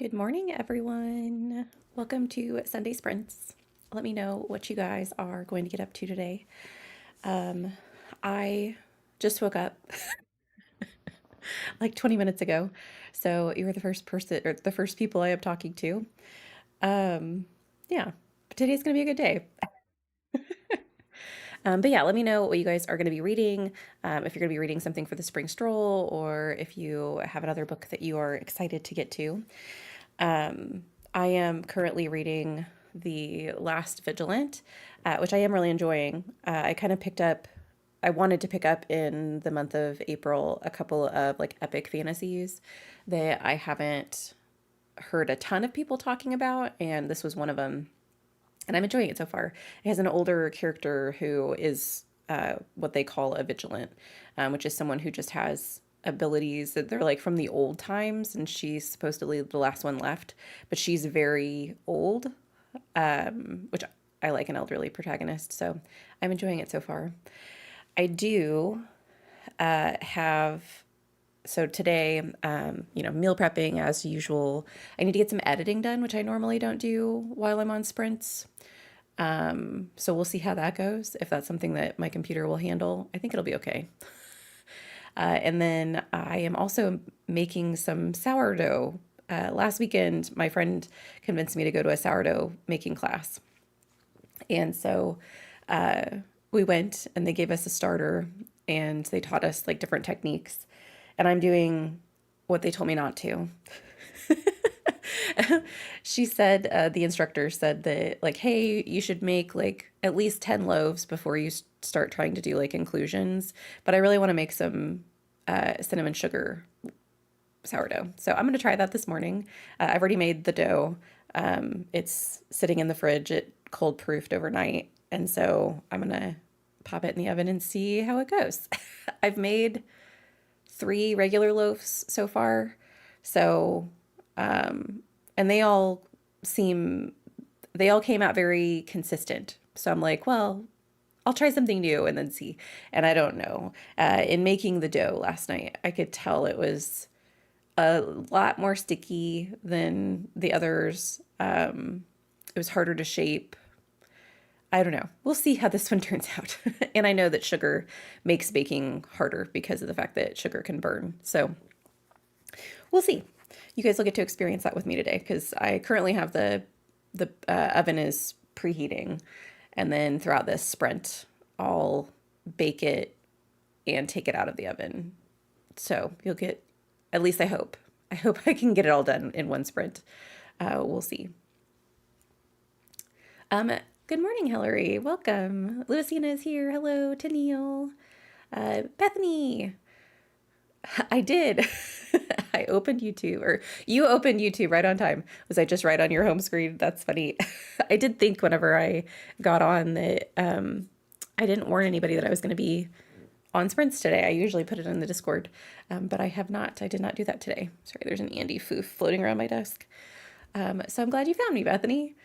Good morning, everyone. Welcome to Sunday Sprints. Let me know what you guys are going to get up to today. I just woke up like 20 minutes ago, so you were the first person or the first people I am talking to. Um, yeah, today's gonna be a good day. But yeah, let me know what you guys are going to be reading. If you're going to be reading something for the Spring Stroll, or if you have another book that you are excited to get to. I am currently reading The Last Vigilant, which I am really enjoying. I kind of picked up, I wanted to pick up in the month of April a couple of like epic fantasies that I haven't heard a ton of people talking about, and this was one of them. And I'm enjoying it so far. It has an older character who is what they call a vigilant, which is someone who just has abilities that they're like from the old times, and she's supposedly the last one left, but she's very old, which I like an elderly protagonist, so I'm enjoying it so far. I do have so today, meal prepping as usual. I need to get some editing done, which I normally don't do while I'm on sprints. So we'll see how that goes. If that's something that my computer will handle, I think it'll be okay. And then I am also making some sourdough. Last weekend, my friend convinced me to go to a sourdough making class. And so we went and they gave us a starter and they taught us like different techniques. And I'm doing what they told me not to. She said, the instructor said that, like, hey, you should make like at least 10 loaves before you start trying to do like inclusions. But I really want to make some cinnamon sugar sourdough. So I'm going to try that this morning. I've already made the dough. It's sitting in the fridge, it cold proofed overnight. And so I'm going to pop it in the oven and see how it goes. I've made 3 regular loaves so far. So, and seem, they all came out very consistent. So I'm like, well, I'll try something new and then see. And I don't know. In making the dough last night, I could tell it was a lot more sticky than the others. It was harder to shape. I don't know. We'll see how this one turns out. And I know that sugar makes baking harder because of the fact that sugar can burn. So we'll see. You guys will get to experience that with me today because I currently have the oven is preheating, and then throughout this sprint, I'll bake it and take it out of the oven. So you'll get, at least I hope. I hope I can get it all done in one sprint. We'll see. Good morning, Hillary. Welcome. Lucina is here. Hello, Tennille. Bethany. I did. I opened YouTube, or you opened YouTube right on time. Was I just right on your home screen? That's funny. I did think whenever I got on that I didn't warn anybody that I was going to be on sprints today. I usually put it in the Discord, but I have not. I did not do that today. Sorry, there's an Andy foof floating around my desk. So I'm glad you found me, Bethany.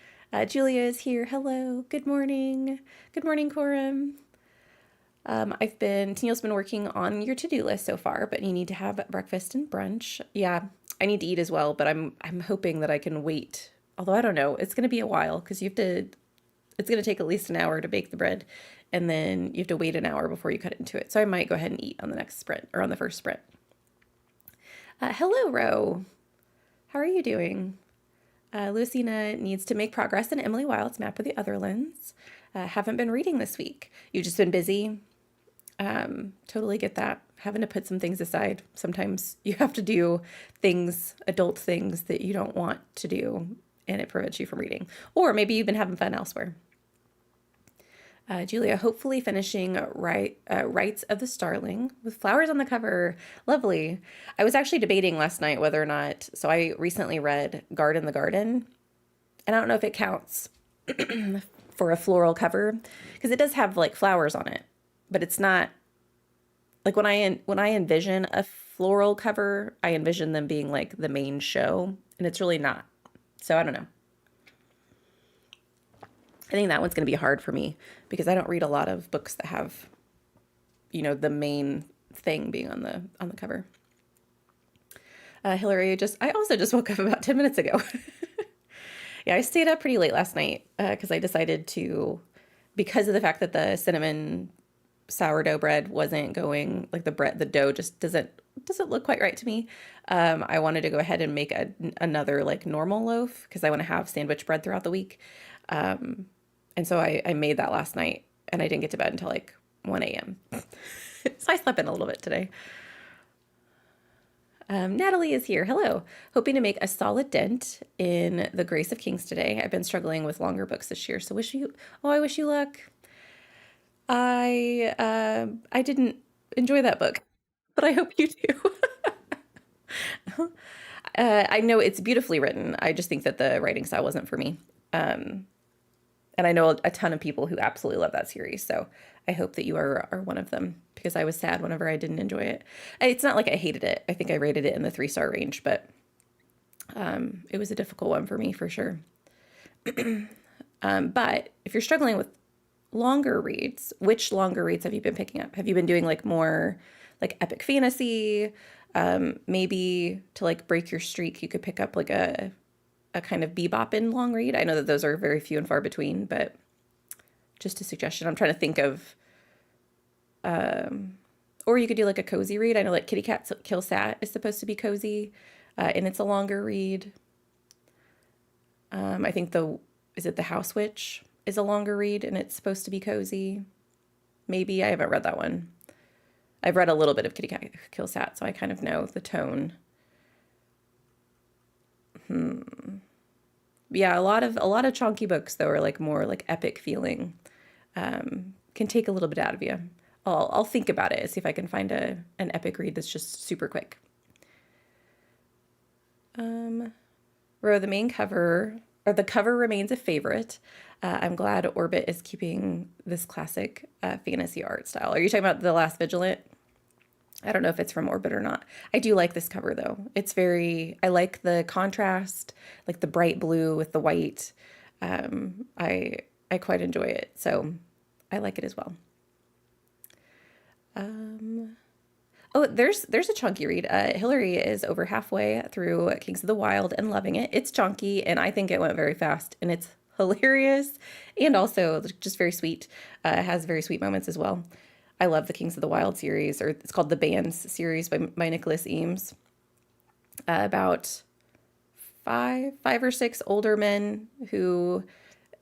Julia is here. Hello. Good morning. Good morning, Coram. Tennille's been working on your to-do list so far, but you need to have breakfast and brunch. Yeah, I need to eat as well, but I'm hoping that I can wait. Although I don't know, it's going to be a while because it's going to take at least an hour to bake the bread, and then you have to wait an hour before you cut into it. So I might go ahead and eat on the next sprint or on the first sprint. Hello, Ro. How are you doing? Lucina needs to make progress in Emily Wilde's Map of the Otherlands. Haven't been reading this week. You've just been busy. Totally get that. Having to put some things aside. Sometimes you have to do things, adult things that you don't want to do, and it prevents you from reading. Or maybe you've been having fun elsewhere. Julia, hopefully finishing Rites of the Starling with flowers on the cover. Lovely. I was actually debating last night whether or not, so I recently read Garden the Garden, and I don't know if it counts for a floral cover because it does have like flowers on it, but it's not like when I envision a floral cover, I envision them being like the main show, and it's really not. So I don't know. I think that one's going to be hard for me because I don't read a lot of books that have, the main thing being on the cover. Hillary, I also just woke up about 10 minutes ago. Yeah, I stayed up pretty late last night because I decided to, because of the fact that the cinnamon sourdough bread wasn't going, like the dough just doesn't look quite right to me. I wanted to go ahead and make another like normal loaf because I want to have sandwich bread throughout the week. And so I made that last night and I didn't get to bed until like 1 a.m. So I slept in a little bit today. Natalie is here. Hello. Hoping to make a solid dent in the Grace of Kings today. I've been struggling with longer books this year, so I wish you luck. I didn't enjoy that book, but I hope you do. I know it's beautifully written. I just think that the writing style wasn't for me. And I know a ton of people who absolutely love that series. So I hope that you are one of them because I was sad whenever I didn't enjoy it. It's not like I hated it. I think I rated it in the 3-star range, but it was a difficult one for me for sure. But if you're struggling with longer reads, which longer reads have you been picking up? Have you been doing like more like epic fantasy? Maybe to like break your streak, you could pick up like a kind of bebopping long read. I know that those are very few and far between, but just a suggestion. I'm trying to think of, or you could do like a cozy read. I know like Kitty Cat Kill Sat is supposed to be cozy, and it's a longer read. I think is it The House Witch is a longer read and it's supposed to be cozy. Maybe I haven't read that one. I've read a little bit of Kitty Cat Kill Sat, so I kind of know the tone. Yeah, a lot of chunky books though are like more like epic feeling. Can take a little bit out of you. I'll think about it, see if I can find an epic read that's just super quick. Ro, the main cover or the cover remains a favorite. I'm glad Orbit is keeping this classic fantasy art style. Are you talking about The Last Vigilant? I don't know if it's from Orbit or not. I do like this cover though. I like the contrast, like the bright blue with the white. I quite enjoy it. So I like it as well. Oh, there's a chunky read. Hillary is over halfway through Kings of the Wild and loving it. It's chunky and I think it went very fast and it's hilarious and also just very sweet. It has very sweet moments as well. I love the Kings of the Wild series, or it's called the Bands series by Nicholas Eames. About five or six older men who,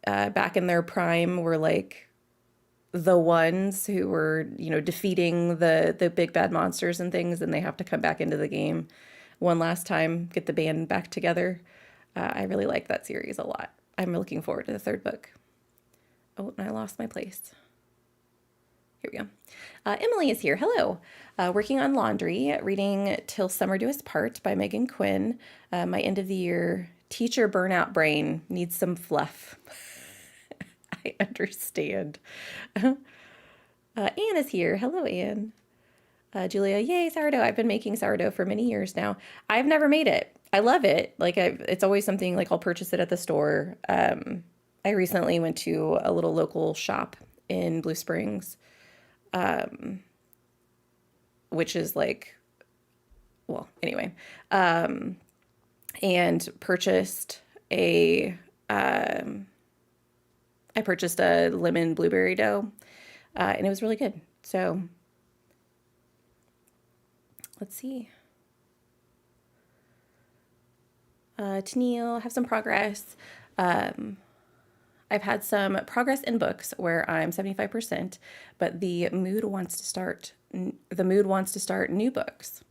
back in their prime, were like the ones who were, defeating the big bad monsters and things, and they have to come back into the game one last time, get the band back together. I really like that series a lot. I'm looking forward to the third book. Oh, and I lost my place. Here we go. Emily is here. Hello. Working on laundry, reading Till Summer Do Us Part by Megan Quinn. My end of the year teacher burnout brain needs some fluff. I understand. Anne is here. Hello, Anne. Julia, yay, sourdough. I've been making sourdough for many years now. I've never made it. I love it. Like it's always something like I'll purchase it at the store. I recently went to a little local shop in Blue Springs, which is like, well, anyway, and purchased I purchased a lemon blueberry dough, and it was really good. So let's see. Tennille, have some progress. I've had some progress in books where I'm 75%, but the mood wants to start new books.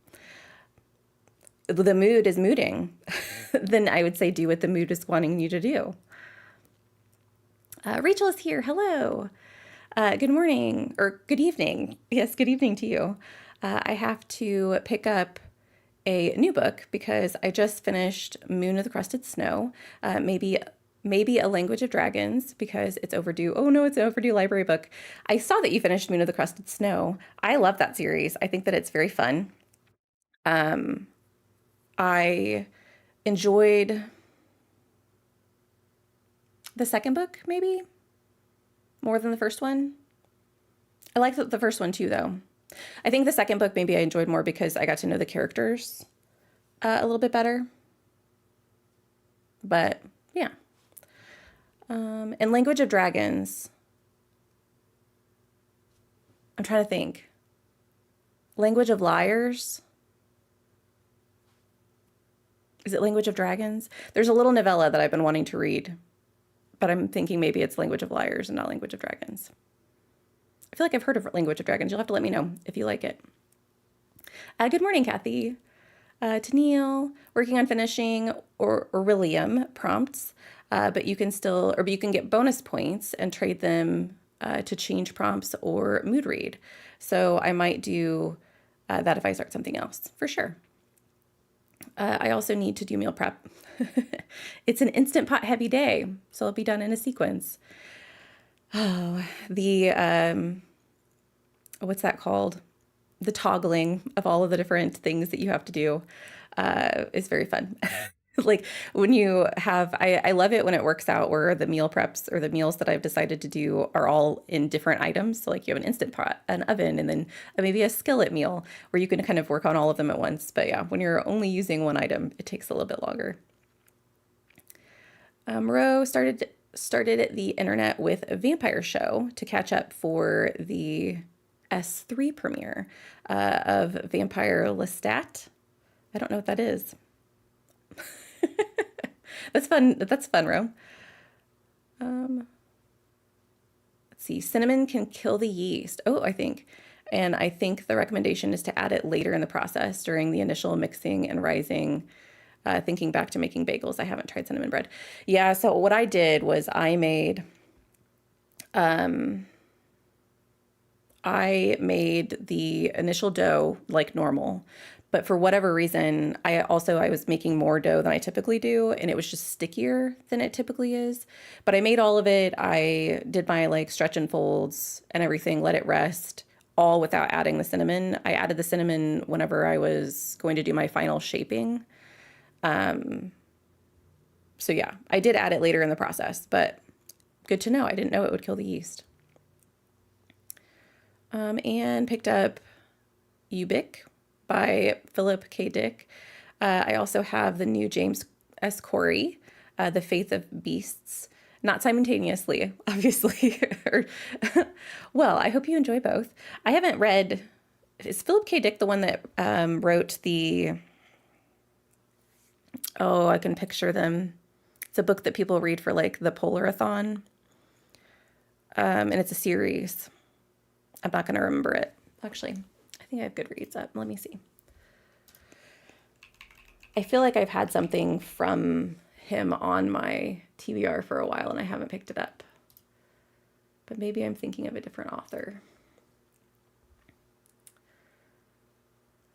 The mood is mooding. Then I would say do what the mood is wanting you to do. Rachel is here. Hello. Good morning or good evening. Yes, good evening to you. I have to pick up a new book because I just finished Moon of the Crusted Snow. Maybe A Language of Dragons because it's overdue. Oh no, it's an overdue library book. I saw that you finished Moon of the Crusted Snow. I love that series. I think that it's very fun. I enjoyed the second book maybe more than the first one. I liked the first one too though. I think the second book maybe I enjoyed more because I got to know the characters a little bit better. But yeah. And Language of Dragons. I'm trying to think. Language of Liars. Is it Language of Dragons? There's a little novella that I've been wanting to read, but I'm thinking maybe it's Language of Liars and not Language of Dragons. I feel like I've heard of Language of Dragons. You'll have to let me know if you like it. Good morning, Kathy. Tennille, working on finishing Aurelium prompts, but you can get bonus points and trade them to change prompts or mood read. So I might do that if I start something else, for sure. I also need to do meal prep. It's an Instant Pot heavy day, so it'll be done in a sequence. Oh, what's that called? The toggling of all of the different things that you have to do is very fun. Like when you have, I love it when it works out where the meal preps or the meals that I've decided to do are all in different items. So like you have an Instant Pot, an oven, and then maybe a skillet meal where you can kind of work on all of them at once. But yeah, when you're only using one item, it takes a little bit longer. Ro started the internet with a vampire show to catch up for the S3 premiere of Vampire Lestat. I don't know what that is. That's fun. That's fun, Ro. Let's see. Cinnamon can kill the yeast. Oh, I think. And I think the recommendation is to add it later in the process during the initial mixing and rising. Thinking back to making bagels, I haven't tried cinnamon bread. Yeah, so what I did was I made the initial dough like normal, but for whatever reason, I was making more dough than I typically do, and it was just stickier than it typically is. But I made all of it. I did my like stretch and folds and everything, let it rest, all without adding the cinnamon. I added the cinnamon whenever I was going to do my final shaping. So yeah, I did add it later in the process, but good to know. I didn't know it would kill the yeast. And picked up Ubik by Philip K. Dick. I also have the new James S. Corey, The Faith of Beasts. Not simultaneously, obviously. Well, I hope you enjoy both. I haven't read... Is Philip K. Dick the one that wrote the... Oh, I can picture them. It's a book that people read for like the Polarathon. And it's a series. I'm not going to remember it. Actually, I think I have Goodreads up. Let me see. I feel like I've had something from him on my TBR for a while and I haven't picked it up. But maybe I'm thinking of a different author.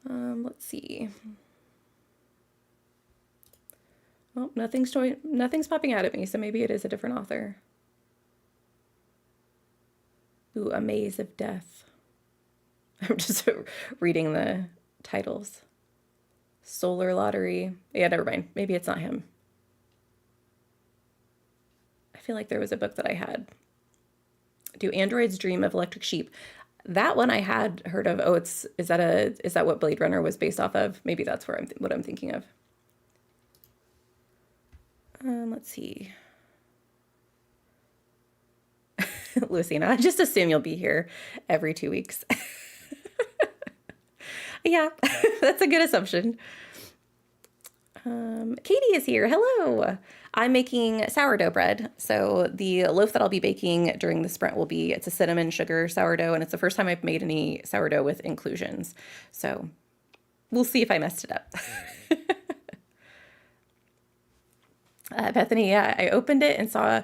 Let's see. Well, nothing's popping out at me, so maybe it is a different author. Ooh, A Maze of Death. I'm just reading the titles. Solar Lottery. Yeah, never mind. Maybe it's not him. I feel like there was a book that I had. Do Androids Dream of Electric Sheep? That one I had heard of. Oh, is that what Blade Runner was based off of? Maybe that's what I'm thinking of. Let's see. Lucina, I just assume you'll be here every 2 weeks. Yeah, that's a good assumption. Katie is here. Hello. I'm making sourdough bread. So the loaf that I'll be baking during the sprint it's a cinnamon sugar sourdough, and it's the first time I've made any sourdough with inclusions. So we'll see if I messed it up. Bethany, yeah, I opened it and saw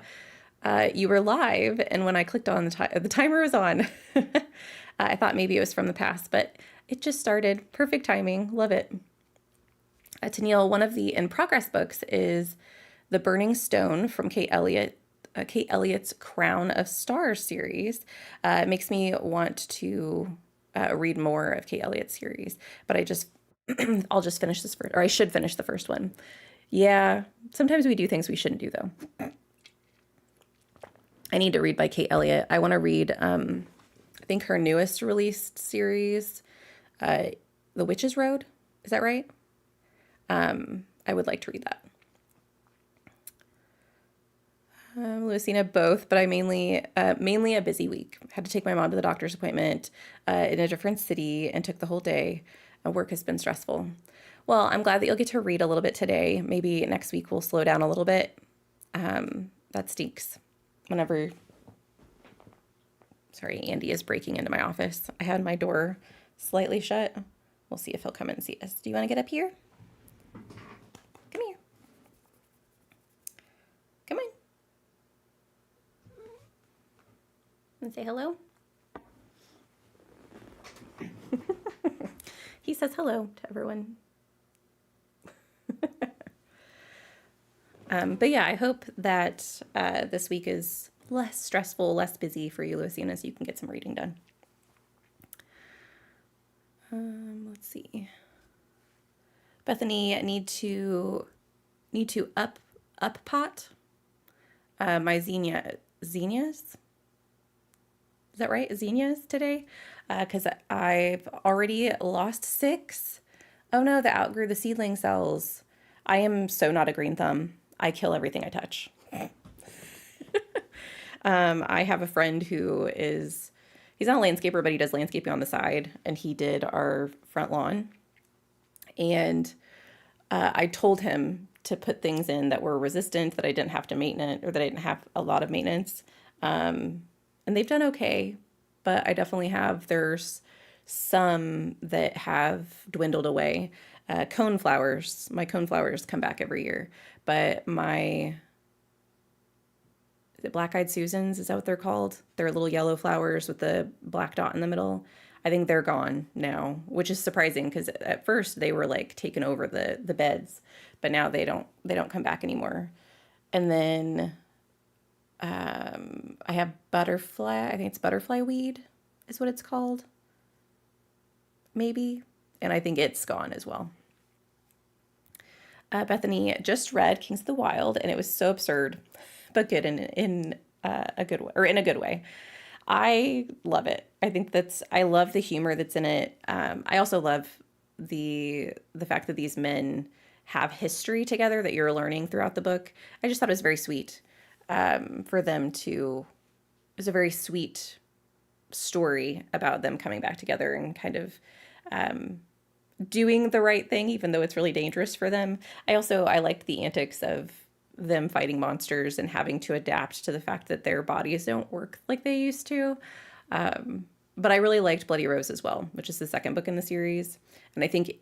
you were live, and when I clicked on the timer was on. I thought maybe it was from the past, but it just started. Perfect timing. Love it. Tennille, one of the in progress books is The Burning Stone from Kate Elliott's Crown of Stars series. It makes me want to read more of Kate Elliott's series, but I'll just finish this first, or I should finish the first one. Yeah, sometimes we do things we shouldn't do, though. I need to read by Kate Elliott. I want to read, I think her newest released series, The Witch's Road. Is that right? I would like to read that. Lucina, both, but I mainly a busy week. Had to take my mom to the doctor's appointment in a different city and took the whole day. Work has been stressful. Well, I'm glad that you'll get to read a little bit today. Maybe next week we'll slow down a little bit. That stinks. Whenever, sorry, Andy is breaking into my office. I had my door slightly shut. We'll see if he'll come in and see us. Do you want to get up here? Come here. Come on. And say hello. He says hello to everyone. But yeah, I hope that this week is less stressful, less busy for you, Lucina, so you can get some reading done. Let's see. Bethany, need to up pot my zinnias. Is that right? Zinnias today? Because I've already lost 6. Oh no, that outgrew the seedling cells. I am so not a green thumb. I kill everything I touch. I have a friend who he's not a landscaper, but he does landscaping on the side, and he did our front lawn. And I told him to put things in that were resistant, that I didn't have to maintenance, or that I didn't have a lot of maintenance. And they've done okay, but I definitely there's some that have dwindled away. My coneflowers come back every year, but is it black-eyed Susans? Is that what they're called? They're little yellow flowers with the black dot in the middle. I think they're gone now, which is surprising because at first they were like taking over the beds, but now they don't come back anymore. And then I have butterfly. I think it's butterfly weed is what it's called, maybe. And I think it's gone as well. Bethany just read Kings of the Wild, and it was so absurd, but good in a good way, or in a good way. I love it. I love the humor that's in it. I also love the fact that these men have history together that you're learning throughout the book. I just thought it was very sweet for them to. It was a very sweet story about them coming back together and kind of doing the right thing, even though it's really dangerous for them. I liked the antics of them fighting monsters and having to adapt to the fact that their bodies don't work like they used to. But I really liked Bloody Rose as well, which is the second book in the series. And I think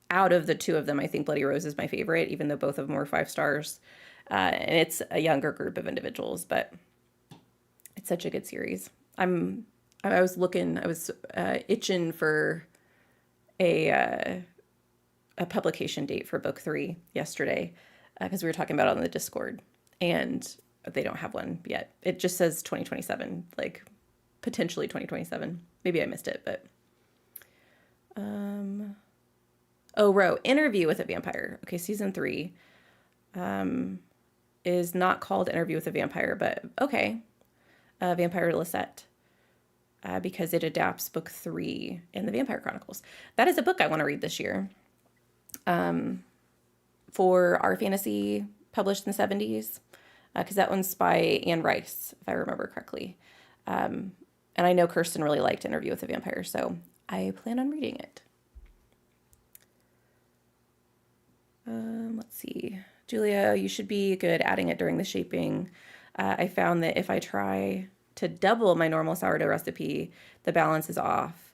out of the two of them, I think Bloody Rose is my favorite, even though both of them were 5 stars. And it's a younger group of individuals, but it's such a good series. I was itching for a publication date for book 3 yesterday because we were talking about it on the Discord, and they don't have one yet. It just says 2027, like potentially 2027. Maybe I missed it, but Interview with a Vampire. Okay, season 3 is not called Interview with a Vampire, but okay, Vampire Lisette. Because it adapts book 3 in the Vampire Chronicles. That is a book I want to read this year. For our fantasy published in the 70s, because that one's by Anne Rice, if I remember correctly. And I know Kirsten really liked Interview with a Vampire, so I plan on reading it. Let's see. Julia, you should be good adding it during the shaping. I found that if I try to double my normal sourdough recipe, the balance is off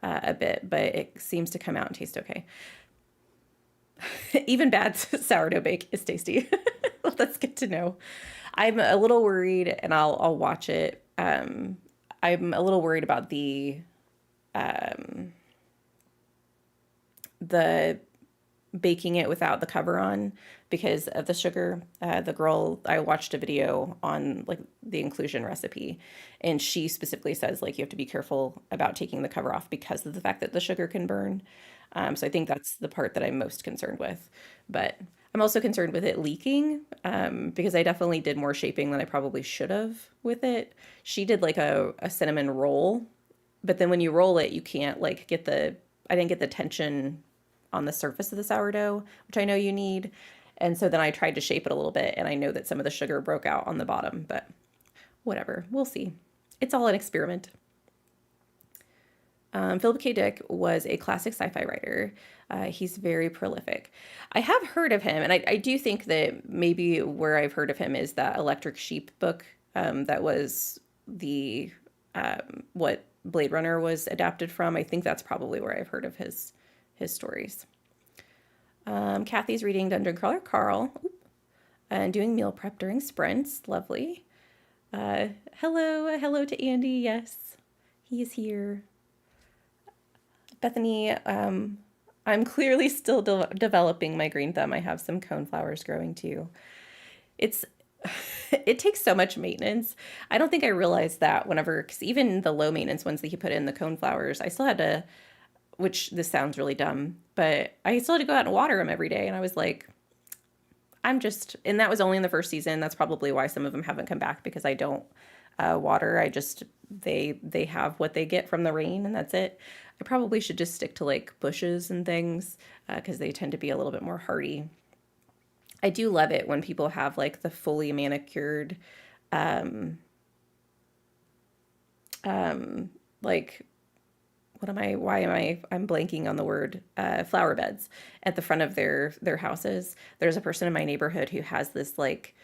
a bit, but it seems to come out and taste okay. Even bad sourdough bake is tasty. That's good to know. I'm a little worried, and I'll watch it. I'm a little worried about the baking it without the cover on because of the sugar. The girl, I watched a video on like the inclusion recipe, and she specifically says like you have to be careful about taking the cover off because of the fact that the sugar can burn. So I think that's the part that I'm most concerned with. But I'm also concerned with it leaking because I definitely did more shaping than I probably should have with it. She did like a cinnamon roll, but then when you roll it, you can't like I didn't get the tension on the surface of the sourdough, which I know you need. And so then I tried to shape it a little bit, and I know that some of the sugar broke out on the bottom, but whatever, we'll see. It's all an experiment. Philip K. Dick was a classic sci-fi writer. He's very prolific. I have heard of him, and I do think that maybe where I've heard of him is that Electric Sheep book that was the what Blade Runner was adapted from. I think that's probably where I've heard of his stories. Kathy's reading Dungeon Crawler Carl and doing meal prep during sprints. Lovely. Hello to Andy. Yes, he is here. Bethany, I'm clearly still developing my green thumb. I have some coneflowers growing too. It's it takes so much maintenance. I don't think I realized that whenever, because even the low maintenance ones that he put in, the coneflowers, I still had to, which this sounds really dumb, but I still had to go out and water them every day. And I was like, and that was only in the first season. That's probably why some of them haven't come back, because I don't water. They have what they get from the rain, and that's it. I probably should just stick to like bushes and things because they tend to be a little bit more hardy. I do love it when people have like the fully manicured, like, I'm blanking on the word, flower beds at the front of their houses. There's a person in my neighborhood who has this like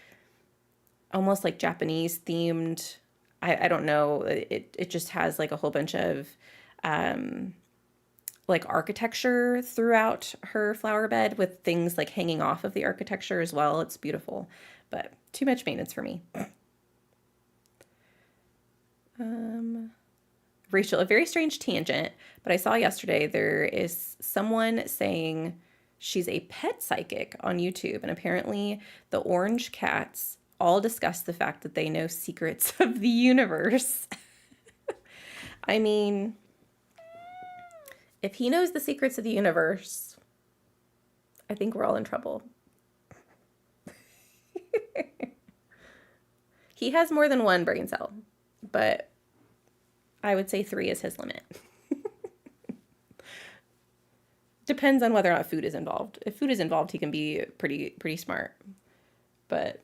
almost like Japanese themed, I don't know, it just has like a whole bunch of like architecture throughout her flower bed with things like hanging off of the architecture as well. It's beautiful, but too much maintenance for me. Rachel, a very strange tangent, but I saw yesterday there is someone saying she's a pet psychic on YouTube, and apparently the orange cats all discuss the fact that they know secrets of the universe. I mean, if he knows the secrets of the universe, I think we're all in trouble. He has more than one brain cell, but I would say 3 is his limit. Depends on whether or not food is involved. If food is involved, he can be pretty smart. But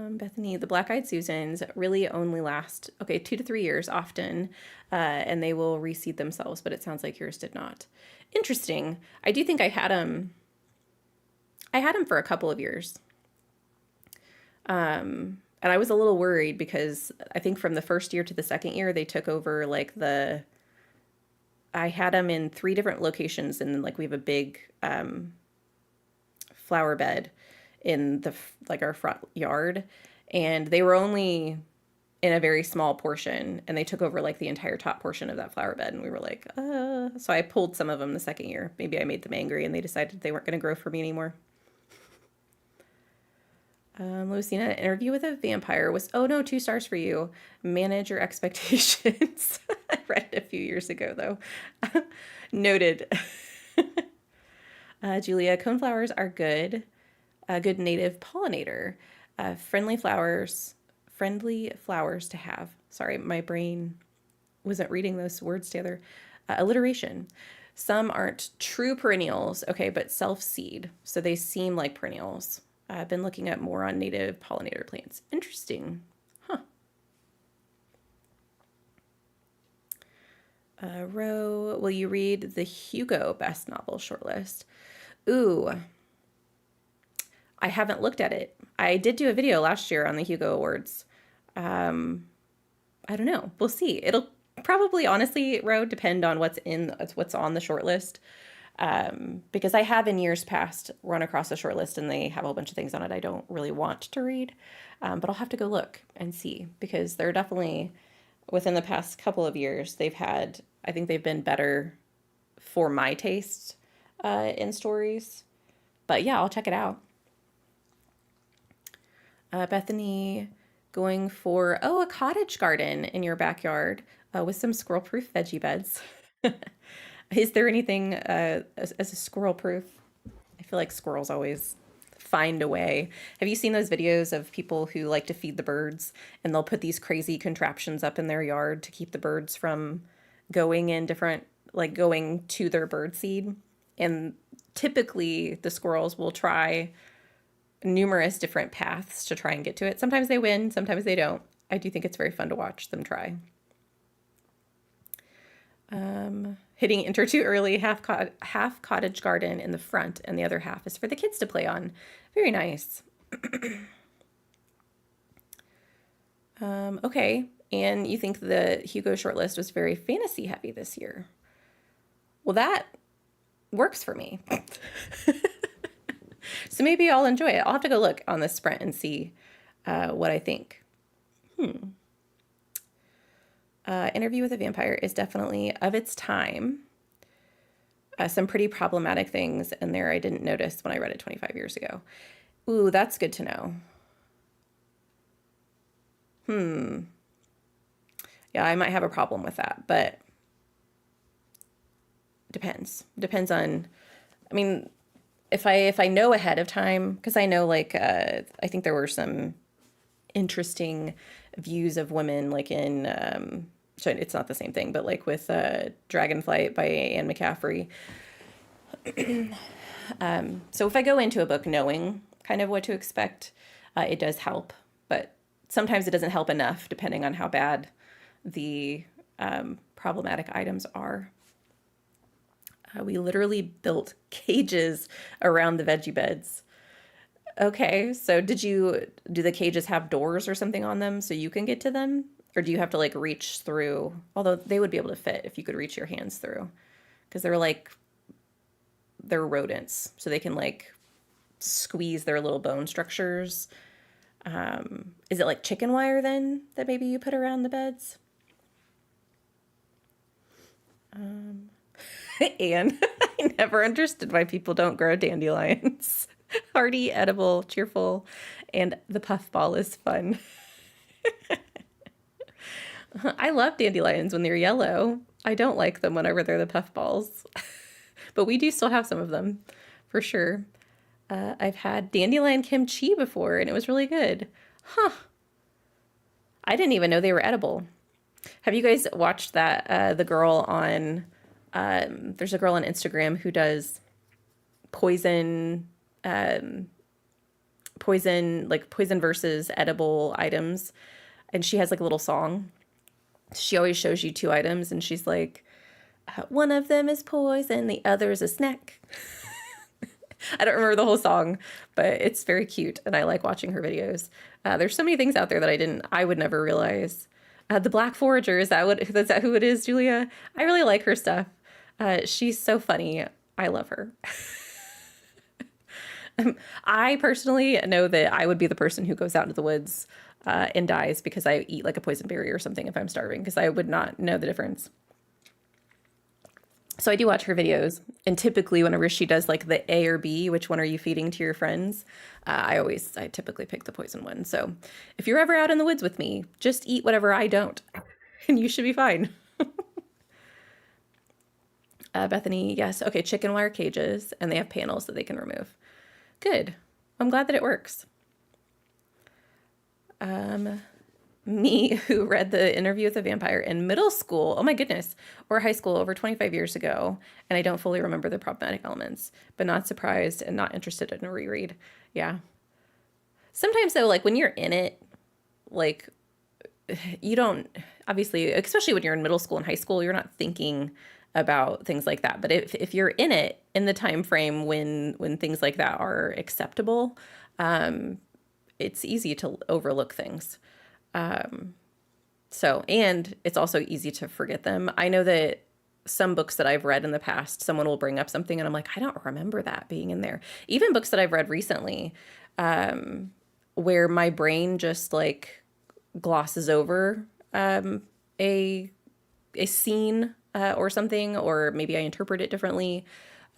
Bethany, the Black-Eyed Susans really only last 2 to 3 years often, and they will reseed themselves. But it sounds like yours did not. Interesting. I do think I had them. I had them for a couple of years. And I was a little worried because I think from the first year to the second year, they took over like I had them in 3 different locations, and like we have a big flower bed in our front yard, and they were only in a very small portion, and they took over like the entire top portion of that flower bed, and we were like, so I pulled some of them the second year. Maybe I made them angry and they decided they weren't going to grow for me anymore. Lucina, an interview with a vampire was, oh no, 2 stars for you. Manage your expectations. I read it a few years ago, though. Noted. Julia, coneflowers are good. A good native pollinator. Friendly flowers to have. Sorry, my brain wasn't reading those words together. Alliteration. Some aren't true perennials, okay, but self-seed, so they seem like perennials. I've been looking at more on native pollinator plants. Interesting. Huh. Ro, will you read the Hugo Best Novel shortlist? Ooh, I haven't looked at it. I did do a video last year on the Hugo Awards. I don't know. We'll see. It'll probably, honestly, Ro, depend on what's on the shortlist. Because I have in years past run across a short list and they have a whole bunch of things on it I don't really want to read. But I'll have to go look and see, because they're definitely, within the past couple of years, I think they've been better for my taste in stories. But yeah, I'll check it out. Bethany, going for, a cottage garden in your backyard with some squirrel-proof veggie beds. Is there anything as a squirrel proof? I feel like squirrels always find a way. Have you seen those videos of people who like to feed the birds, and they'll put these crazy contraptions up in their yard to keep the birds from going in different, like going to their bird seed. And typically the squirrels will try numerous different paths to try and get to it. Sometimes they win, sometimes they don't. I do think it's very fun to watch them try. Hitting enter too early, half cottage garden in the front, and the other half is for the kids to play on. Very nice. Okay, and you think the Hugo shortlist was very fantasy heavy this year. Well, that works for me. So maybe I'll enjoy it. I'll have to go look on the sprint and see what I think. Interview with a Vampire is definitely of its time. Some pretty problematic things in there I didn't notice when I read it 25 years ago. Ooh, that's good to know. Yeah, I might have a problem with that, but depends. Depends on, I mean, if I know ahead of time, because I know like I think there were some interesting views of women like in so it's not the same thing, but like with Dragonflight by Anne McCaffrey. So if I go into a book knowing kind of what to expect, it does help, but sometimes it doesn't help enough depending on how bad the problematic items are. We literally built cages around the veggie beds. Okay, so do the cages have doors or something on them so you can get to them? Or do you have to like reach through? Although they would be able to fit if you could reach your hands through. Because they're rodents, so they can like squeeze their little bone structures. Is it like chicken wire then that maybe you put around the beds? And I never understood why people don't grow dandelions. Hardy, edible, cheerful, and the puffball is fun. I love dandelions when they're yellow. I don't like them whenever they're the puffballs. But we do still have some of them, for sure. I've had dandelion kimchi before, and it was really good. Huh. I didn't even know they were edible. Have you guys watched that? The girl on, there's a girl on Instagram who does poison versus edible items. And she has like a little song. She always shows you two items and she's like, one of them is poison, the other is a snack. I don't remember the whole song, but it's very cute and I like watching her videos. There's so many things out there that I would never realize. The Black Forager, is that who it is, Julia? I really like her stuff. She's so funny. I love her. I personally know that I would be the person who goes out into the woods and dies because I eat like a poison berry or something if I'm starving, because I would not know the difference. So I do watch her videos, and typically whenever she does like the A or B, which one are you feeding to your friends? I typically pick the poison one. So if you're ever out in the woods with me, just eat whatever I don't, and you should be fine. Bethany, yes. Okay, chicken wire cages, and they have panels that they can remove. Good. I'm glad that it works. Me, who read The Interview with a Vampire in middle school, oh my goodness, or high school over 25 years ago, and I don't fully remember the problematic elements, but not surprised and not interested in a reread. Yeah. Sometimes though, like when you're in it, like you don't, obviously, especially when you're in middle school and high school, you're not thinking about things like that. But if you're in it in the time frame when things like that are acceptable, it's easy to overlook things. So, and it's also easy to forget them. I know that some books that I've read in the past, someone will bring up something and I'm like, I don't remember that being in there. Even books that I've read recently, where my brain just like glosses over, a scene, or something, or maybe I interpret it differently.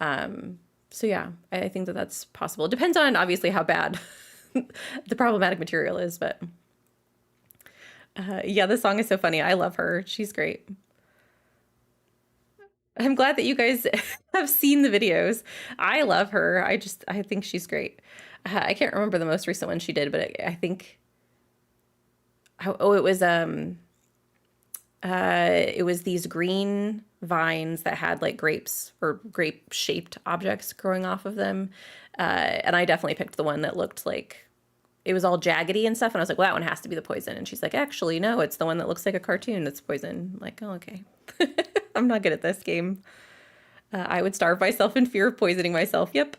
So yeah, I think that that's possible. It depends on obviously how bad the problematic material is, but yeah, the song is so funny. I love her. She's great. I'm glad that you guys have seen the videos. I love her. I think she's great. I can't remember the most recent one she did, but I think, it was, It was these green vines that had like grapes or grape shaped objects growing off of them. And I definitely picked the one that looked like it was all jaggedy and stuff. And I was like, well, that one has to be the poison. And she's like, actually, no, it's the one that looks like a cartoon that's poison. I'm like, oh, okay. I'm not good at this game. I would starve myself in fear of poisoning myself. Yep.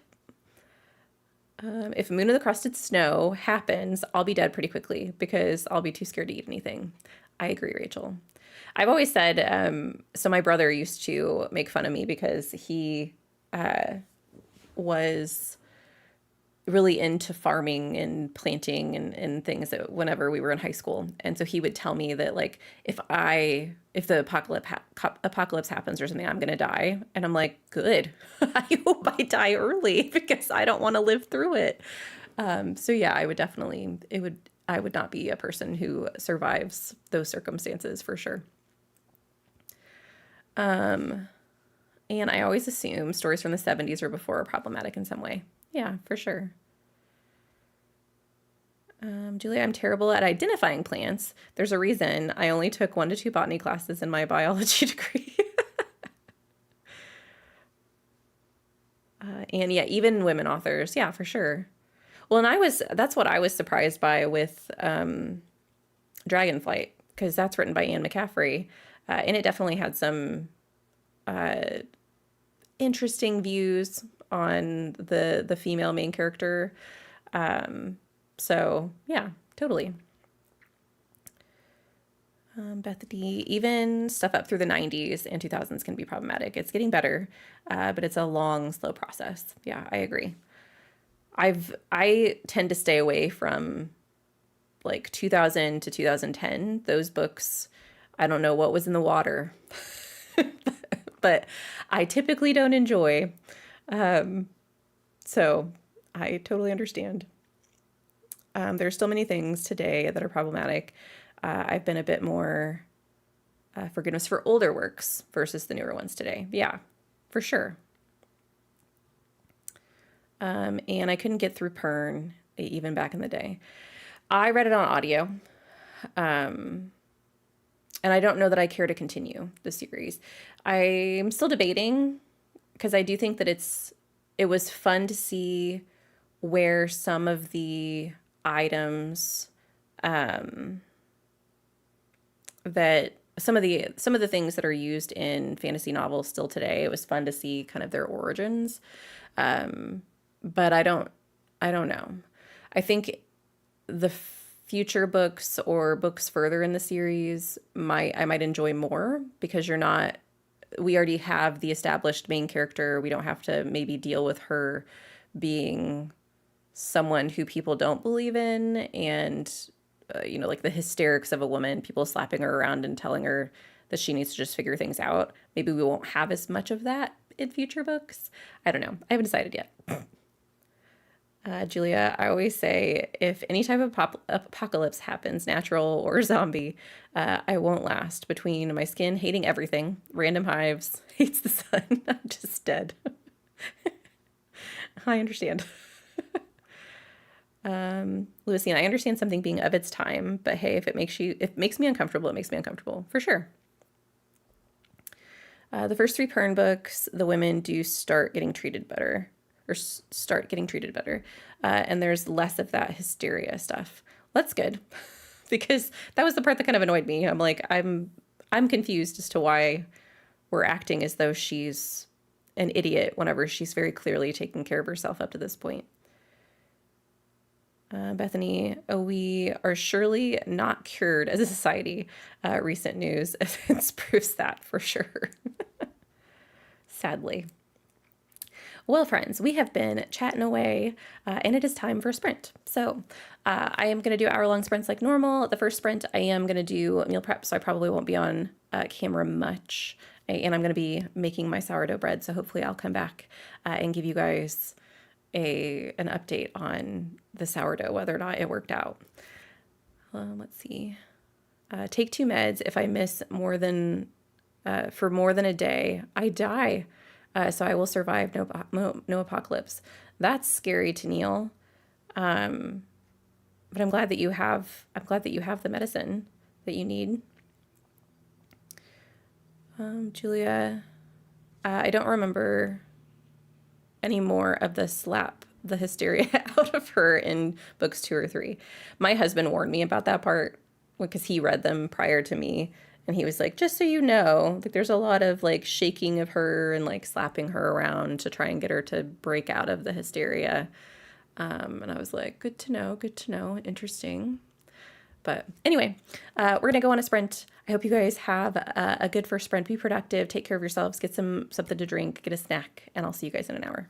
If Moon of the Crusted Snow happens, I'll be dead pretty quickly because I'll be too scared to eat anything. I agree, Rachel. I've always said, so my brother used to make fun of me because he was really into farming and planting and things that whenever we were in high school. And so he would tell me that like if the apocalypse happens or something, I'm gonna die. And I'm like, good. I hope I die early because I don't want to live through it. So yeah, I would not be a person who survives those circumstances for sure. And I always assume stories from the 70s or before are problematic in some way. Yeah, for sure. Julia, I'm terrible at identifying plants. There's a reason I only took 1 to 2 botany classes in my biology degree. And yeah, even women authors. Yeah, for sure. Well, and that's what I was surprised by with Dragonflight, because that's written by Anne McCaffrey. And it definitely had some interesting views on the female main character. So yeah, totally. Bethany, even stuff up through the 90s and 2000s can be problematic. It's getting better, but it's a long, slow process. Yeah, I agree. I tend to stay away from like 2000 to 2010. Those books, I don't know what was in the water, but I typically don't enjoy. So I totally understand. There's still many things today that are problematic. I've been a bit more forgiveness for older works versus the newer ones today. Yeah, for sure. And I couldn't get through Pern even back in the day. I read it on audio, and I don't know that I care to continue the series. I'm still debating because I do think that it was fun to see where some of the items that some of the things that are used in fantasy novels still today, it was fun to see kind of their origins. But I don't know. I think the future books or books further in the series I might enjoy more because we already have the established main character. We don't have to maybe deal with her being someone who people don't believe in and like the hysterics of a woman, people slapping her around and telling her that she needs to just figure things out. Maybe we won't have as much of that in future books. I don't know. I haven't decided yet. Julia, I always say if any type of apocalypse happens, natural or zombie, I won't last. Between my skin hating everything, random hives, hates the sun, I'm just dead. I understand. Lucy, I understand something being of its time, but hey, if it makes me uncomfortable, it makes me uncomfortable for sure. The first 3 Pern books, the women do start getting treated better, and there's less of that hysteria stuff. That's good, because that was the part that kind of annoyed me. I'm like, I'm confused as to why we're acting as though she's an idiot whenever she's very clearly taking care of herself up to this point. Bethany, we are surely not cured as a society. Recent news evidence proves that for sure. Sadly. Well, friends, we have been chatting away, and it is time for a sprint. So I am going to do hour-long sprints like normal. The first sprint, I am going to do meal prep, so I probably won't be on camera much. And I'm going to be making my sourdough bread, so hopefully I'll come back and give you guys an update on the sourdough, whether or not it worked out. Let's see. Take 2 meds. If I miss for more than a day, I die. So I will survive no apocalypse. That's scary to Neil. But I'm glad that you have the medicine that you need. Julia, I don't remember any more of the hysteria out of her in books 2 or 3. My husband warned me about that part because he read them prior to me. And he was like, just so you know, like there's a lot of like shaking of her and like slapping her around to try and get her to break out of the hysteria. And I was like, good to know, interesting. But anyway, we're gonna go on a sprint. I hope you guys have a good first sprint. Be productive. Take care of yourselves. Get something to drink. Get a snack, and I'll see you guys in an hour.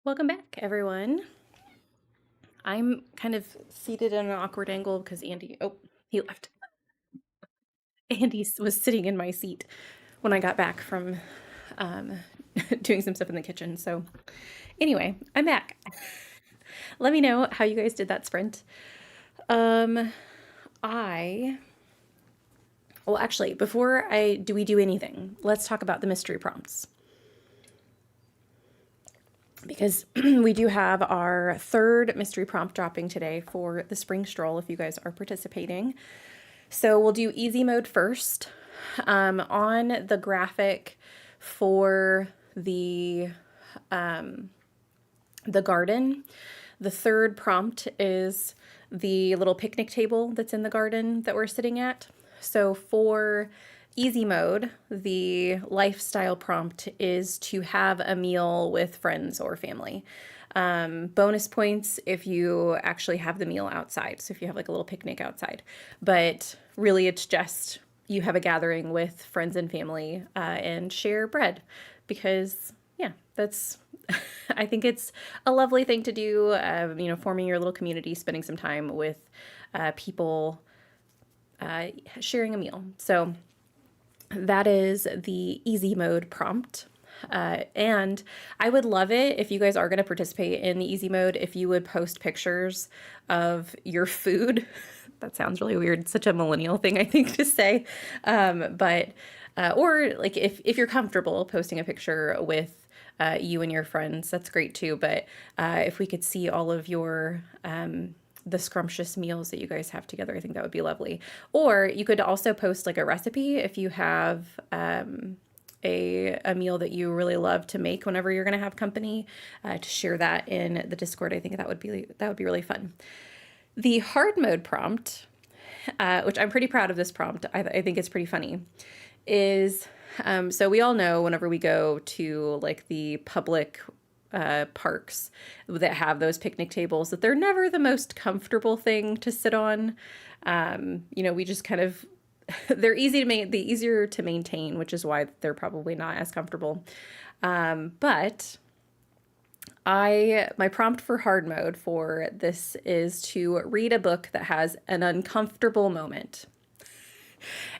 Welcome back, everyone. I'm kind of seated in an awkward angle because he left. Andy was sitting in my seat when I got back from um, doing some stuff in the kitchen. So, anyway, I'm back. Let me know how you guys did that sprint. Um, I, well, actually, before we do anything, let's talk about the mystery prompts. Because we do have our third mystery prompt dropping today for the Spring Stroll if you guys are participating. So we'll do easy mode first. On the graphic for the garden, the third prompt is the little picnic table that's in the garden that we're sitting at. So for easy mode, the lifestyle prompt is to have a meal with friends or family. Bonus points if you actually have the meal outside. So if you have like a little picnic outside, but really it's just you have a gathering with friends and family and share bread because yeah, that's I think it's a lovely thing to do. Forming your little community, spending some time with people, sharing a meal. So that is the easy mode prompt. And I would love it if you guys are going to participate in the easy mode, if you would post pictures of your food. That sounds really weird. It's such a millennial thing, I think, to say. Or like if you're comfortable posting a picture with you and your friends, that's great too. But if we could see all of your the scrumptious meals that you guys have together, I think that would be lovely. Or you could also post like a recipe if you have a meal that you really love to make whenever you're going to have company, to share that in the Discord. I think that would be really fun. The hard mode prompt, which I'm pretty proud of this prompt, I think it's pretty funny, is so we all know whenever we go to like the public parks that have those picnic tables that they're never the most comfortable thing to sit on. We just kind of they're easier to maintain, which is why they're probably not as comfortable. But my prompt for hard mode for this is to read a book that has an uncomfortable moment.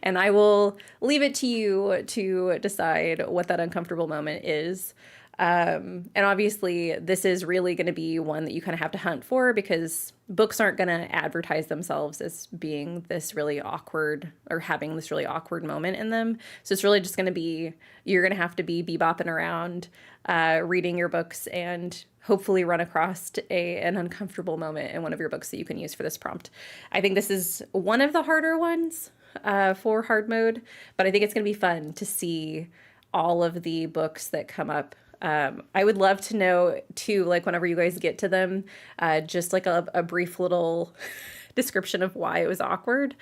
And I will leave it to you to decide what that uncomfortable moment is. And obviously, this is really going to be one that you kind of have to hunt for because books aren't going to advertise themselves as being this really awkward or having this really awkward moment in them. So it's really just going to be, you're going to have to be bebopping around, reading your books and hopefully run across an uncomfortable moment in one of your books that you can use for this prompt. I think this is one of the harder ones for hard mode, but I think it's going to be fun to see all of the books that come up. I would love to know too, like whenever you guys get to them, just like a brief little description of why it was awkward.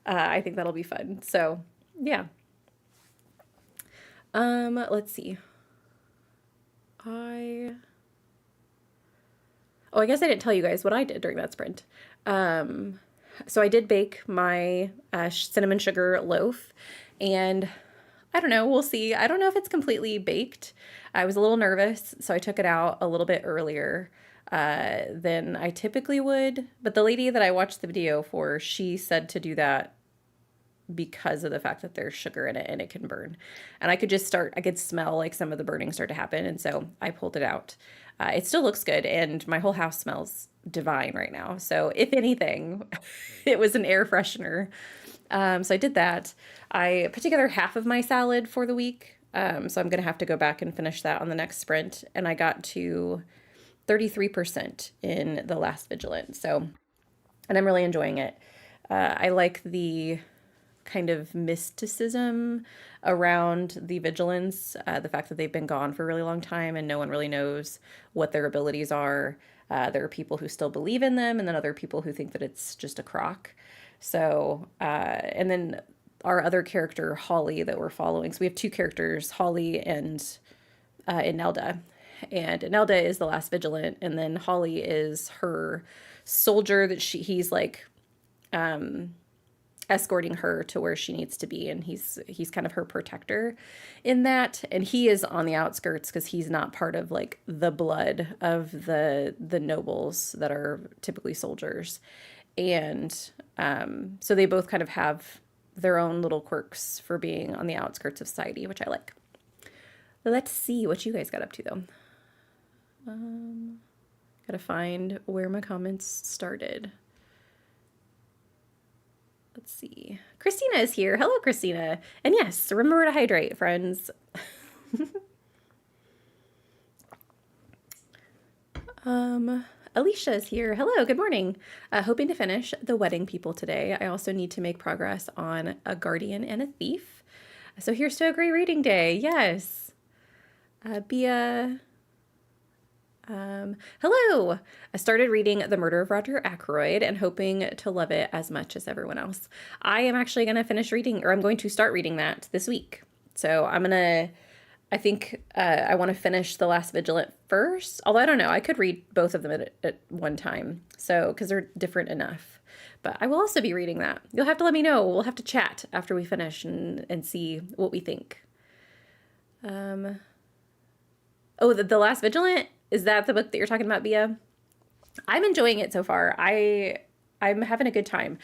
I think that'll be fun. So yeah. Let's see. I guess I didn't tell you guys what I did during that sprint. So I did bake my cinnamon sugar loaf, and I don't know, we'll see. I don't know if it's completely baked. I was a little nervous, so I took it out a little bit earlier than I typically would. But the lady that I watched the video for, she said to do that because of the fact that there's sugar in it and it can burn. And I could smell like some of the burning start to happen. And so I pulled it out. It still looks good, and my whole house smells divine right now. So if anything, it was an air freshener. So I did that. I put together half of my salad for the week. So I'm going to have to go back and finish that on the next sprint. And I got to 33% in the last Vigilant. So, and I'm really enjoying it. I like the kind of mysticism around the Vigilants, the fact that they've been gone for a really long time and no one really knows what their abilities are. There are people who still believe in them, and then other people who think that it's just a crock. So, and then our other character, Holly, that we're following. So we have two characters, Holly and Inelda. And Inelda is the last Vigilant, and then Holly is her soldier that he's like escorting her to where she needs to be, and he's kind of her protector in that. And he is on the outskirts because he's not part of like the blood of the nobles that are typically soldiers. And so they both kind of have their own little quirks for being on the outskirts of society, which I like. Let's see what you guys got up to, though. Gotta find where my comments started. Let's see. Christina is here. Hello, Christina. And yes, remember to hydrate, friends. Alicia is here. Hello, good morning. Hoping to finish The Wedding People today. I also need to make progress on A Guardian and a Thief. So here's to a great reading day. Yes. Bia. Hello. I started reading The Murder of Roger Ackroyd and hoping to love it as much as everyone else. I am actually going to finish reading, or I'm going to start reading that this week. So I think I want to finish The Last Vigilant first. Although I don't know, I could read both of them at one time. So, because they're different enough. But I will also be reading that. You'll have to let me know. We'll have to chat after we finish and see what we think. Oh, The Last Vigilant? Is that the book that you're talking about, Bia? I'm enjoying it so far. I'm having a good time.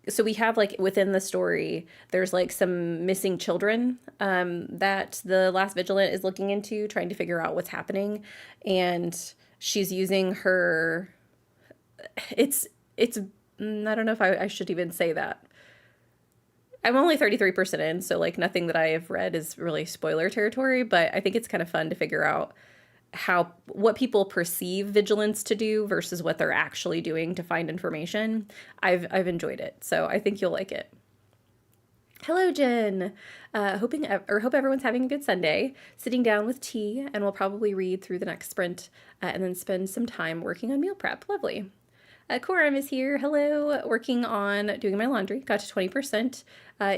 So we have like within the story, there's like some missing children that the Last Vigilant is looking into, trying to figure out what's happening. And she's using her, I don't know if I should even say that. I'm only 33% in, so like nothing that I have read is really spoiler territory, but I think it's kind of fun to figure out what people perceive vigilance to do versus what they're actually doing to find information. I've enjoyed it, so I think you'll like it. Hello, Jen. Hope everyone's having a good Sunday. Sitting down with tea, and we'll probably read through the next sprint and then spend some time working on meal prep. Lovely. Coram is here. Hello. Working on doing my laundry. Got to 20%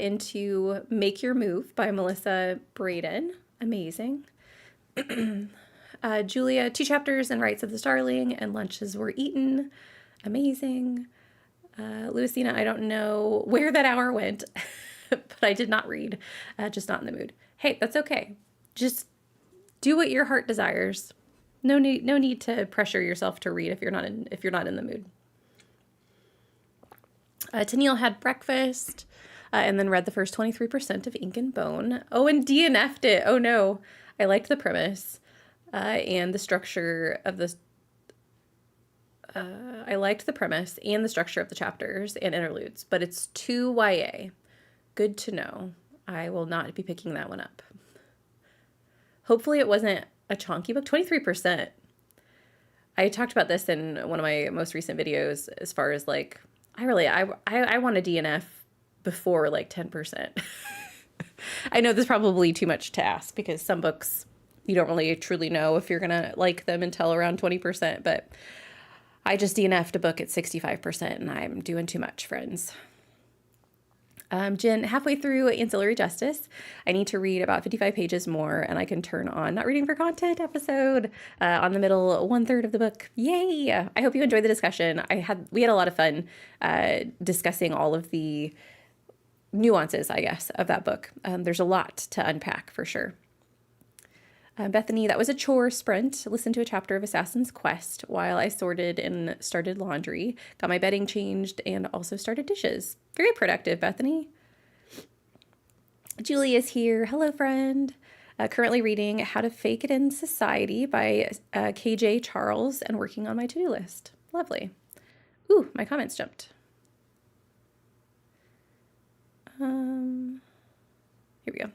into Make Your Move by Melissa Braden. Amazing. Julia, 2 chapters in Rights of the Starling, and lunches were eaten. Amazing. Lucina, I don't know where that hour went, but I did not read. Just not in the mood. Hey, that's okay. Just do what your heart desires. No need to pressure yourself to read if you're not in the mood. Tennille had breakfast, and then read the first 23% of Ink and Bone. Oh, and DNF'd it. Oh no. I liked the premise. And the structure of the I liked the premise and the structure of the chapters and interludes, but it's too YA. Good to know. I will not be picking that one up. Hopefully it wasn't a chonky book. 23%. I talked about this in one of my most recent videos as far as like, I want a DNF before like 10%. I know this is probably too much to ask because some books you don't really truly know if you're going to like them until around 20%, but I just DNF'd a book at 65% and I'm doing too much, friends. Jen, halfway through Ancillary Justice. I need to read about 55 pages more and I can turn on Not Reading for Content episode on the middle 1/3 of the book. Yay! I hope you enjoyed the discussion. We had a lot of fun discussing all of the nuances, I guess, of that book. There's a lot to unpack for sure. Bethany, that was a chore sprint. Listened to a chapter of Assassin's Quest while I sorted and started laundry. Got my bedding changed and also started dishes. Very productive, Bethany. Julie is here. Hello, friend. Currently reading How to Fake It in Society by KJ Charles and working on my to-do list. Lovely. Ooh, my comments jumped. Here we go.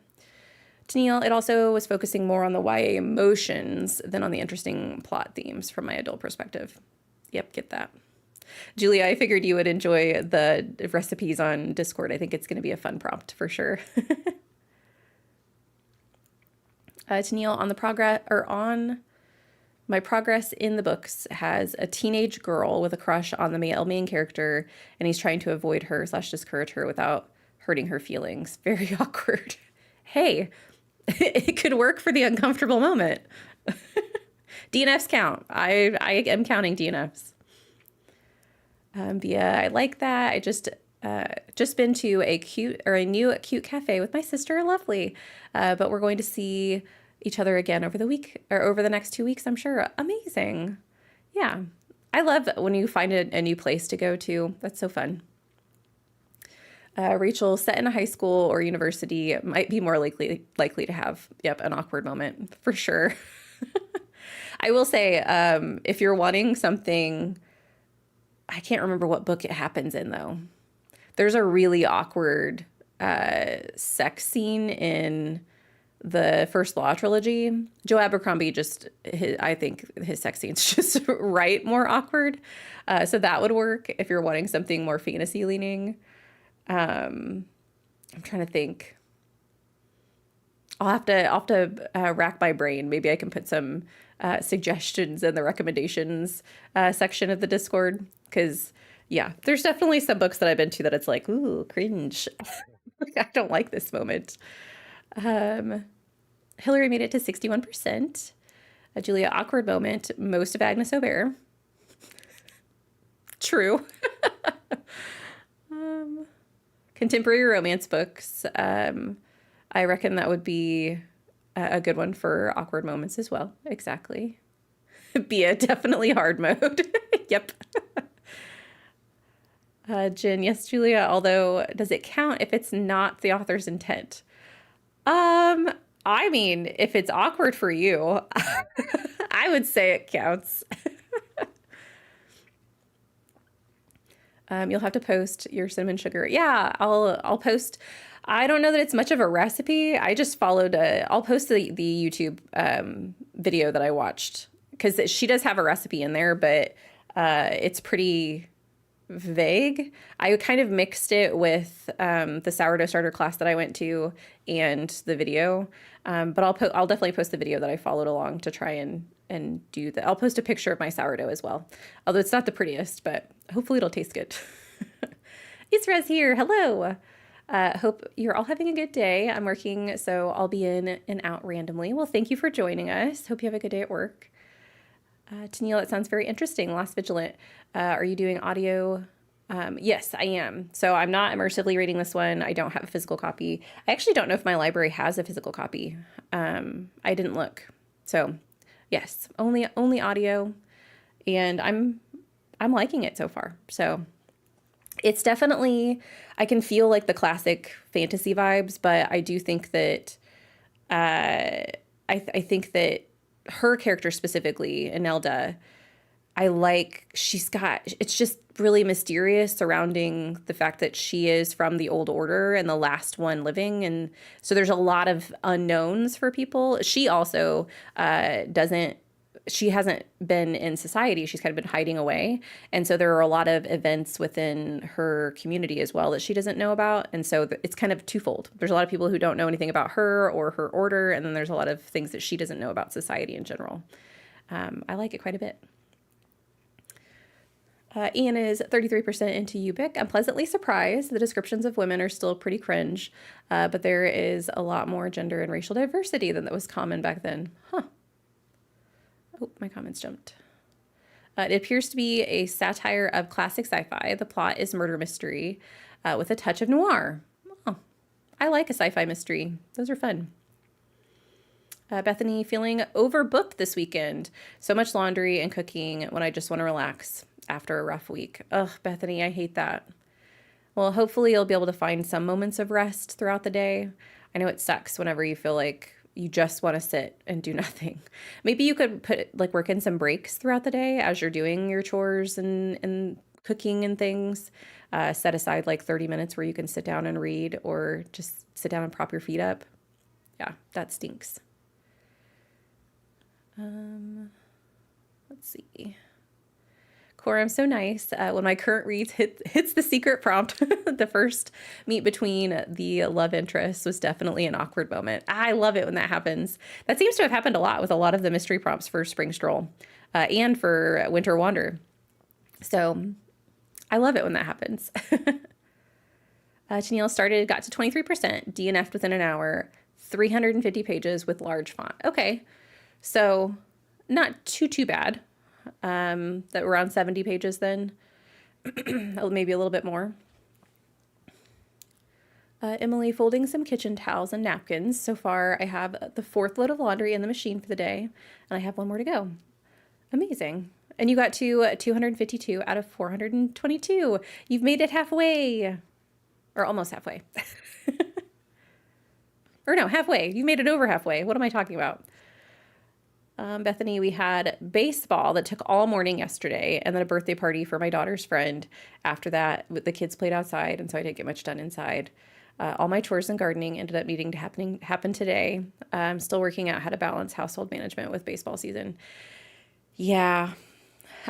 Tennille, it also was focusing more on the YA emotions than on the interesting plot themes from my adult perspective. Yep, get that. Julia, I figured you would enjoy the recipes on Discord. I think it's going to be a fun prompt for sure. Tennille, on my progress in the books has a teenage girl with a crush on the main character, and he's trying to avoid her / discourage her without hurting her feelings. Very awkward. Hey, it could work for the uncomfortable moment. DNFs count. I am counting DNFs. Yeah, I like that. just been to a new cute cafe with my sister. Lovely. But we're going to see each other again over the week or over the next 2 weeks, I'm sure. Amazing. Yeah. I love when you find a new place to go to. That's so fun. Rachel, set in a high school or university, might be more likely to have, yep, an awkward moment for sure. I will say, if you're wanting something, I can't remember what book it happens in though. There's a really awkward sex scene in the first Law trilogy. Joe Abercrombie I think his sex scenes just write more awkward. So that would work if you're wanting something more fantasy leaning. I'm trying to think. I'll have to rack my brain. Maybe I can put some suggestions in the recommendations section of the Discord. Because, yeah, there's definitely some books that I've been to that it's like, ooh, cringe. I don't like this moment. Hillary made it to 61%. Julia, awkward moment. Most of Agnes O'Bear. True. Contemporary romance books. I reckon that would be a good one for awkward moments as well. Exactly. Be a definitely hard mode. Yep. Jen, yes, Julia, although does it count if it's not the author's intent? I mean, if it's awkward for you, I would say it counts. You'll have to post your cinnamon sugar. Yeah, I'll post. I don't know that it's much of a recipe. I just followed I'll post the YouTube video that I watched because she does have a recipe in there, but it's pretty vague. I kind of mixed it with the sourdough starter class that I went to and the video. But I'll definitely post the video that I followed along to try and do that. I'll post a picture of my sourdough as well. Although it's not the prettiest, but hopefully it'll taste good. Isra's here. Hello. Hope you're all having a good day. I'm working, so I'll be in and out randomly. Well, thank you for joining us. Hope you have a good day at work. Tennille, that sounds very interesting. Lost Vigilant. Are you doing audio? Yes, I am. So I'm not immersively reading this one. I don't have a physical copy. I actually don't know if my library has a physical copy. I didn't look. So yes, only audio, and I'm liking it so far. So it's definitely, I can feel like the classic fantasy vibes, but I do think that I think that her character specifically, Enelda, it's just really mysterious surrounding the fact that she is from the Old Order and the last one living. And so there's a lot of unknowns for people. She also she hasn't been in society. She's kind of been hiding away. And so there are a lot of events within her community as well that she doesn't know about. And so it's kind of twofold. There's a lot of people who don't know anything about her or her order. And then there's a lot of things that she doesn't know about society in general. I like it quite a bit. Ian is 33% into Ubik. I'm pleasantly surprised. The descriptions of women are still pretty cringe, but there is a lot more gender and racial diversity than that was common back then. Huh. Oh, my comments jumped. It appears to be a satire of classic sci-fi. The plot is murder mystery with a touch of noir. Oh, I like a sci-fi mystery. Those are fun. Bethany, feeling overbooked this weekend. So much laundry and cooking when I just want to relax after a rough week. Ugh, Bethany, I hate that. Well, hopefully you'll be able to find some moments of rest throughout the day. I know it sucks whenever you feel like you just want to sit and do nothing. Maybe you could work in some breaks throughout the day as you're doing your chores and cooking and things. Set aside like 30 minutes where you can sit down and read or just sit down and prop your feet up. Yeah, that stinks. Let's see. Cora, I'm so nice. When my current reads hits the secret prompt, the first meet between the love interests was definitely an awkward moment. I love it when that happens. That seems to have happened a lot with a lot of the mystery prompts for Spring Stroll and for Winter Wander. So I love it when that happens. Tennille got to 23%, DNF'd within an hour, 350 pages with large font. Okay, so not too bad. That we're on 70 pages then, maybe a little bit more. Emily folding some kitchen towels and napkins. So far, I have the fourth load of laundry in the machine for the day, and I have one more to go. Amazing. And you got to 252 out of 422. You've made it halfway, or almost halfway. Or no, halfway. You made it over halfway. What am I talking about? Bethany, we had baseball that took all morning yesterday, and then a birthday party for my daughter's friend. After that, the kids played outside, and so I didn't get much done inside. All my chores and gardening ended up needing to happen today. I'm still working out how to balance household management with baseball season. Yeah,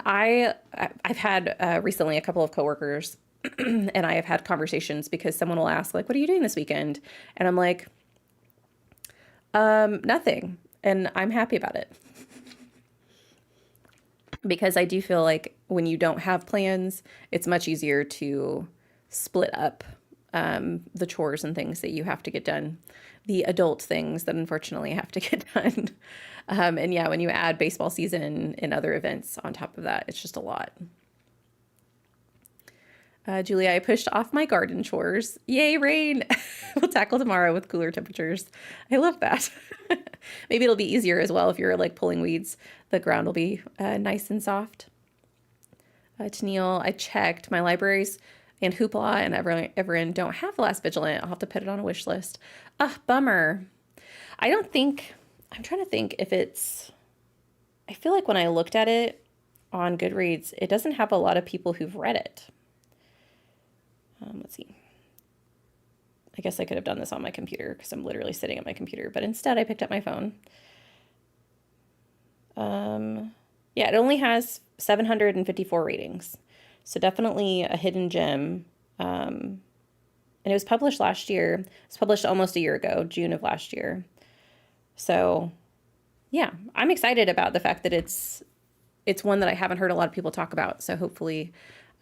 I've had recently a couple of coworkers, and I have had conversations because someone will ask, like, "What are you doing this weekend?" And I'm like, nothing. And I'm happy about it. Because I do feel like when you don't have plans, it's much easier to split up the chores and things that you have to get done, the adult things that unfortunately have to get done. And yeah, when you add baseball season and other events on top of that, it's just a lot. Julia, I pushed off my garden chores. Yay, rain. We'll tackle tomorrow with cooler temperatures. I love that. Maybe it'll be easier as well if you're like pulling weeds. The ground will be nice and soft. Tennille, I checked. My libraries and Hoopla and Everin don't have The Last Vigilant. I'll have to put it on a wish list. Bummer. I'm trying to think if I feel like when I looked at it on Goodreads, it doesn't have a lot of people who've read it. Let's see. I guess I could have done this on my computer because I'm literally sitting at my computer, but instead I picked up my phone. Yeah, it only has 754 ratings. So definitely a hidden gem. And it was published last year. It was published almost a year ago, June of last year. So yeah, I'm excited about the fact that it's one that I haven't heard a lot of people talk about. So hopefully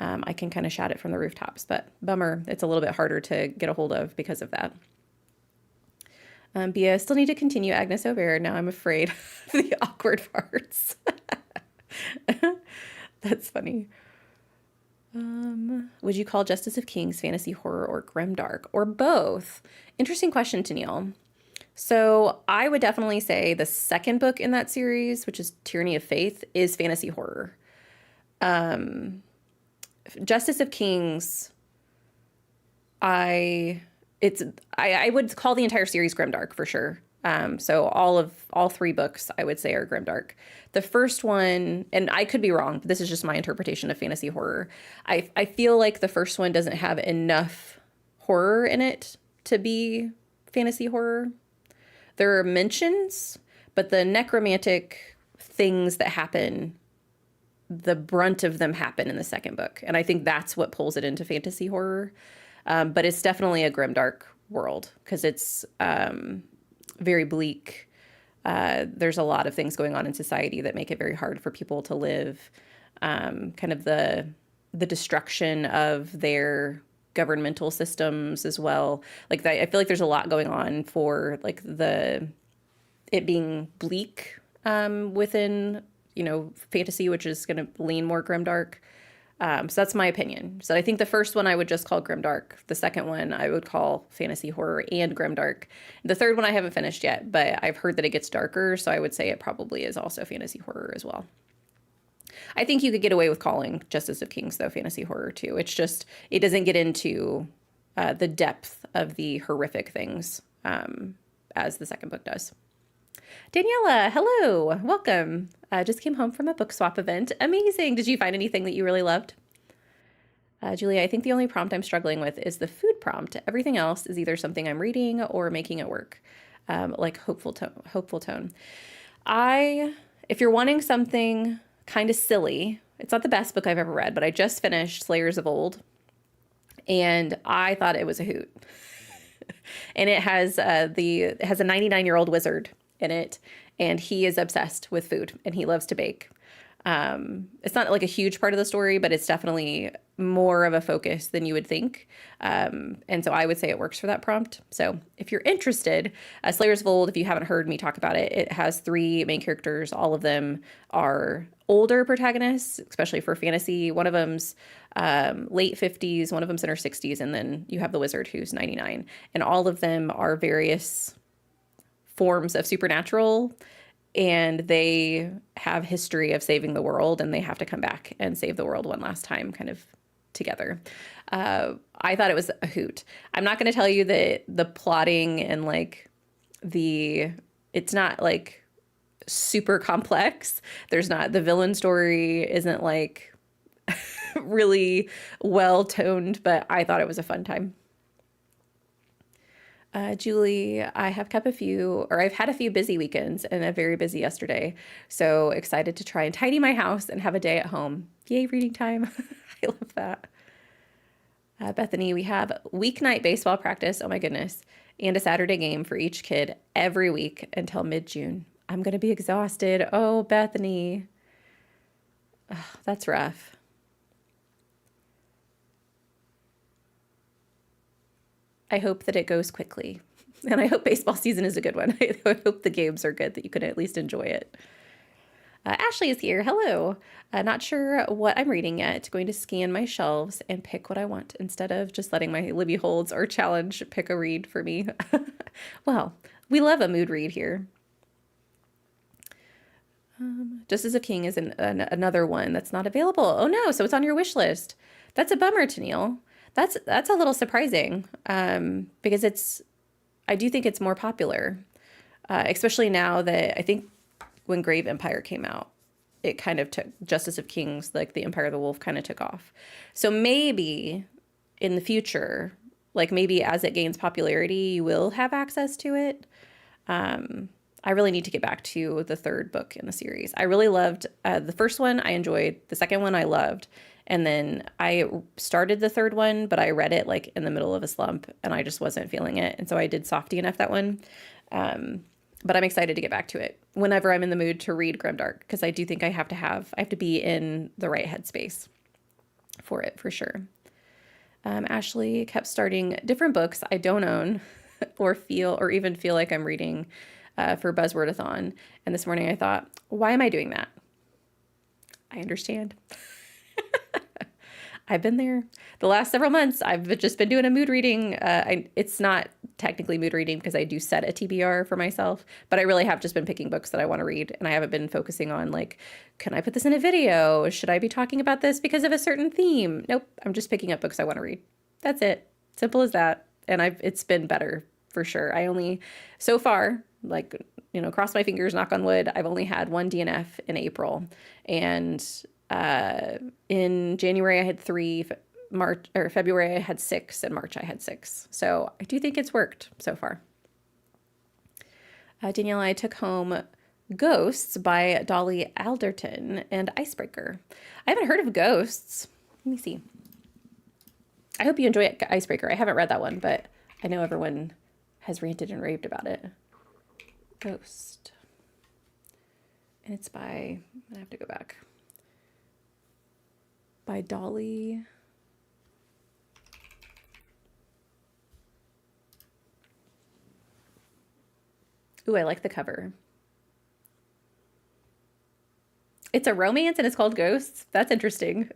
I can kind of shout it from the rooftops, but bummer. It's a little bit harder to get a hold of because of that. Bia, still need to continue Agnes O'Bear. Now I'm afraid of the awkward parts. That's funny. Would you call Justice of Kings fantasy horror or grimdark or both? Interesting question, Tennille. So I would definitely say the second book in that series, which is Tyranny of Faith, is fantasy horror. Justice of Kings, I would call the entire series grimdark for sure. So all three books I would say are grimdark. The first one, and I could be wrong, but this is just my interpretation of fantasy horror. I feel like the first one doesn't have enough horror in it to be fantasy horror. There are mentions, but the necromantic things that happen, the brunt of them happen in the second book. And I think that's what pulls it into fantasy horror. But it's definitely a grimdark world because it's very bleak. There's a lot of things going on in society that make it very hard for people to live. Kind of the destruction of their governmental systems as well. Like I feel like there's a lot going on for like it being bleak within fantasy, which is going to lean more grimdark. So that's my opinion. So I think the first one I would just call grimdark. The second one I would call fantasy horror and grimdark. The third one I haven't finished yet, but I've heard that it gets darker. So I would say it probably is also fantasy horror as well. I think you could get away with calling Justice of Kings, though, fantasy horror too. It's just, it doesn't get into the depth of the horrific things as the second book does. Daniela, hello, welcome. Just came home from a book swap event. Amazing. Did you find anything that you really loved? Julia, I think the only prompt I'm struggling with is the food prompt. Everything else is either something I'm reading or making it work, like hopeful tone. If you're wanting something kind of silly, it's not the best book I've ever read, but I just finished Slayers of Old, and I thought it was a hoot. And it has a 99-year-old wizard in it, and he is obsessed with food and he loves to bake. It's not like a huge part of the story, but it's definitely more of a focus than you would think. And so I would say it works for that prompt. So if you're interested, Slayers of Old, if you haven't heard me talk about it, it has 3 main characters. All of them are older protagonists, especially for fantasy. One of them's late 50s, one of them's in her 60s, and then you have the wizard who's 99. And all of them are various forms of supernatural, and they have history of saving the world, and they have to come back and save the world one last time, kind of together. I thought it was a hoot. I'm not going to tell you that the plotting and like it's not like super complex. There's not, the villain story isn't like really well toned, but I thought it was a fun time. Julie, I've had a few busy weekends and a very busy yesterday. So excited to try and tidy my house and have a day at home. Yay, reading time. I love that. Bethany, we have weeknight baseball practice. Oh my goodness. And a Saturday game for each kid every week until mid-June. I'm going to be exhausted. Oh, Bethany. Oh, that's rough. I hope that it goes quickly. And I hope baseball season is a good one. I hope the games are good, that you can at least enjoy it. Ashley is here. Hello. Not sure what I'm reading yet. Going to scan my shelves and pick what I want instead of just letting my Libby Holds or Challenge pick a read for me. Well, we love a mood read here. Justice of King is another one that's not available. Oh no, so it's on your wish list. That's a bummer, Tennille. That's a little surprising, because I do think it's more popular, especially now that I think when Grave Empire came out, it kind of took Justice of Kings, like the Empire of the Wolf kind of took off. So maybe in the future, like maybe as it gains popularity, you will have access to it. I really need to get back to the 3rd book in the series. I really loved the first one. I enjoyed the second one. I loved. And then I started the 3rd one, but I read it like in the middle of a slump and I just wasn't feeling it. And so I did softy enough that one. But I'm excited to get back to it whenever I'm in the mood to read Grimdark, because I do think I have to be in the right headspace for it, for sure. Ashley kept starting different books I don't own or even feel like I'm reading for Buzzwordathon. And this morning I thought, why am I doing that? I understand. I've been there. The last several months, I've just been doing a mood reading. It's not technically mood reading because I do set a TBR for myself, but I really have just been picking books that I want to read. And I haven't been focusing on like, can I put this in a video? Should I be talking about this because of a certain theme? Nope. I'm just picking up books I want to read. That's it. Simple as that. And it's been better for sure. So far, like, cross my fingers, knock on wood, I've only had 1 DNF in April. And in January I had 3, February I had 6, and March I had 6. So I do think it's worked so far. Danielle, I took home Ghosts by Dolly Alderton and Icebreaker. I haven't heard of Ghosts. Let me see. I hope you enjoy Icebreaker. I haven't read that one, but I know everyone has ranted and raved about it. Ghost. And it's I have to go back. By Dolly. Ooh, I like the cover. It's a romance and it's called Ghosts. That's interesting.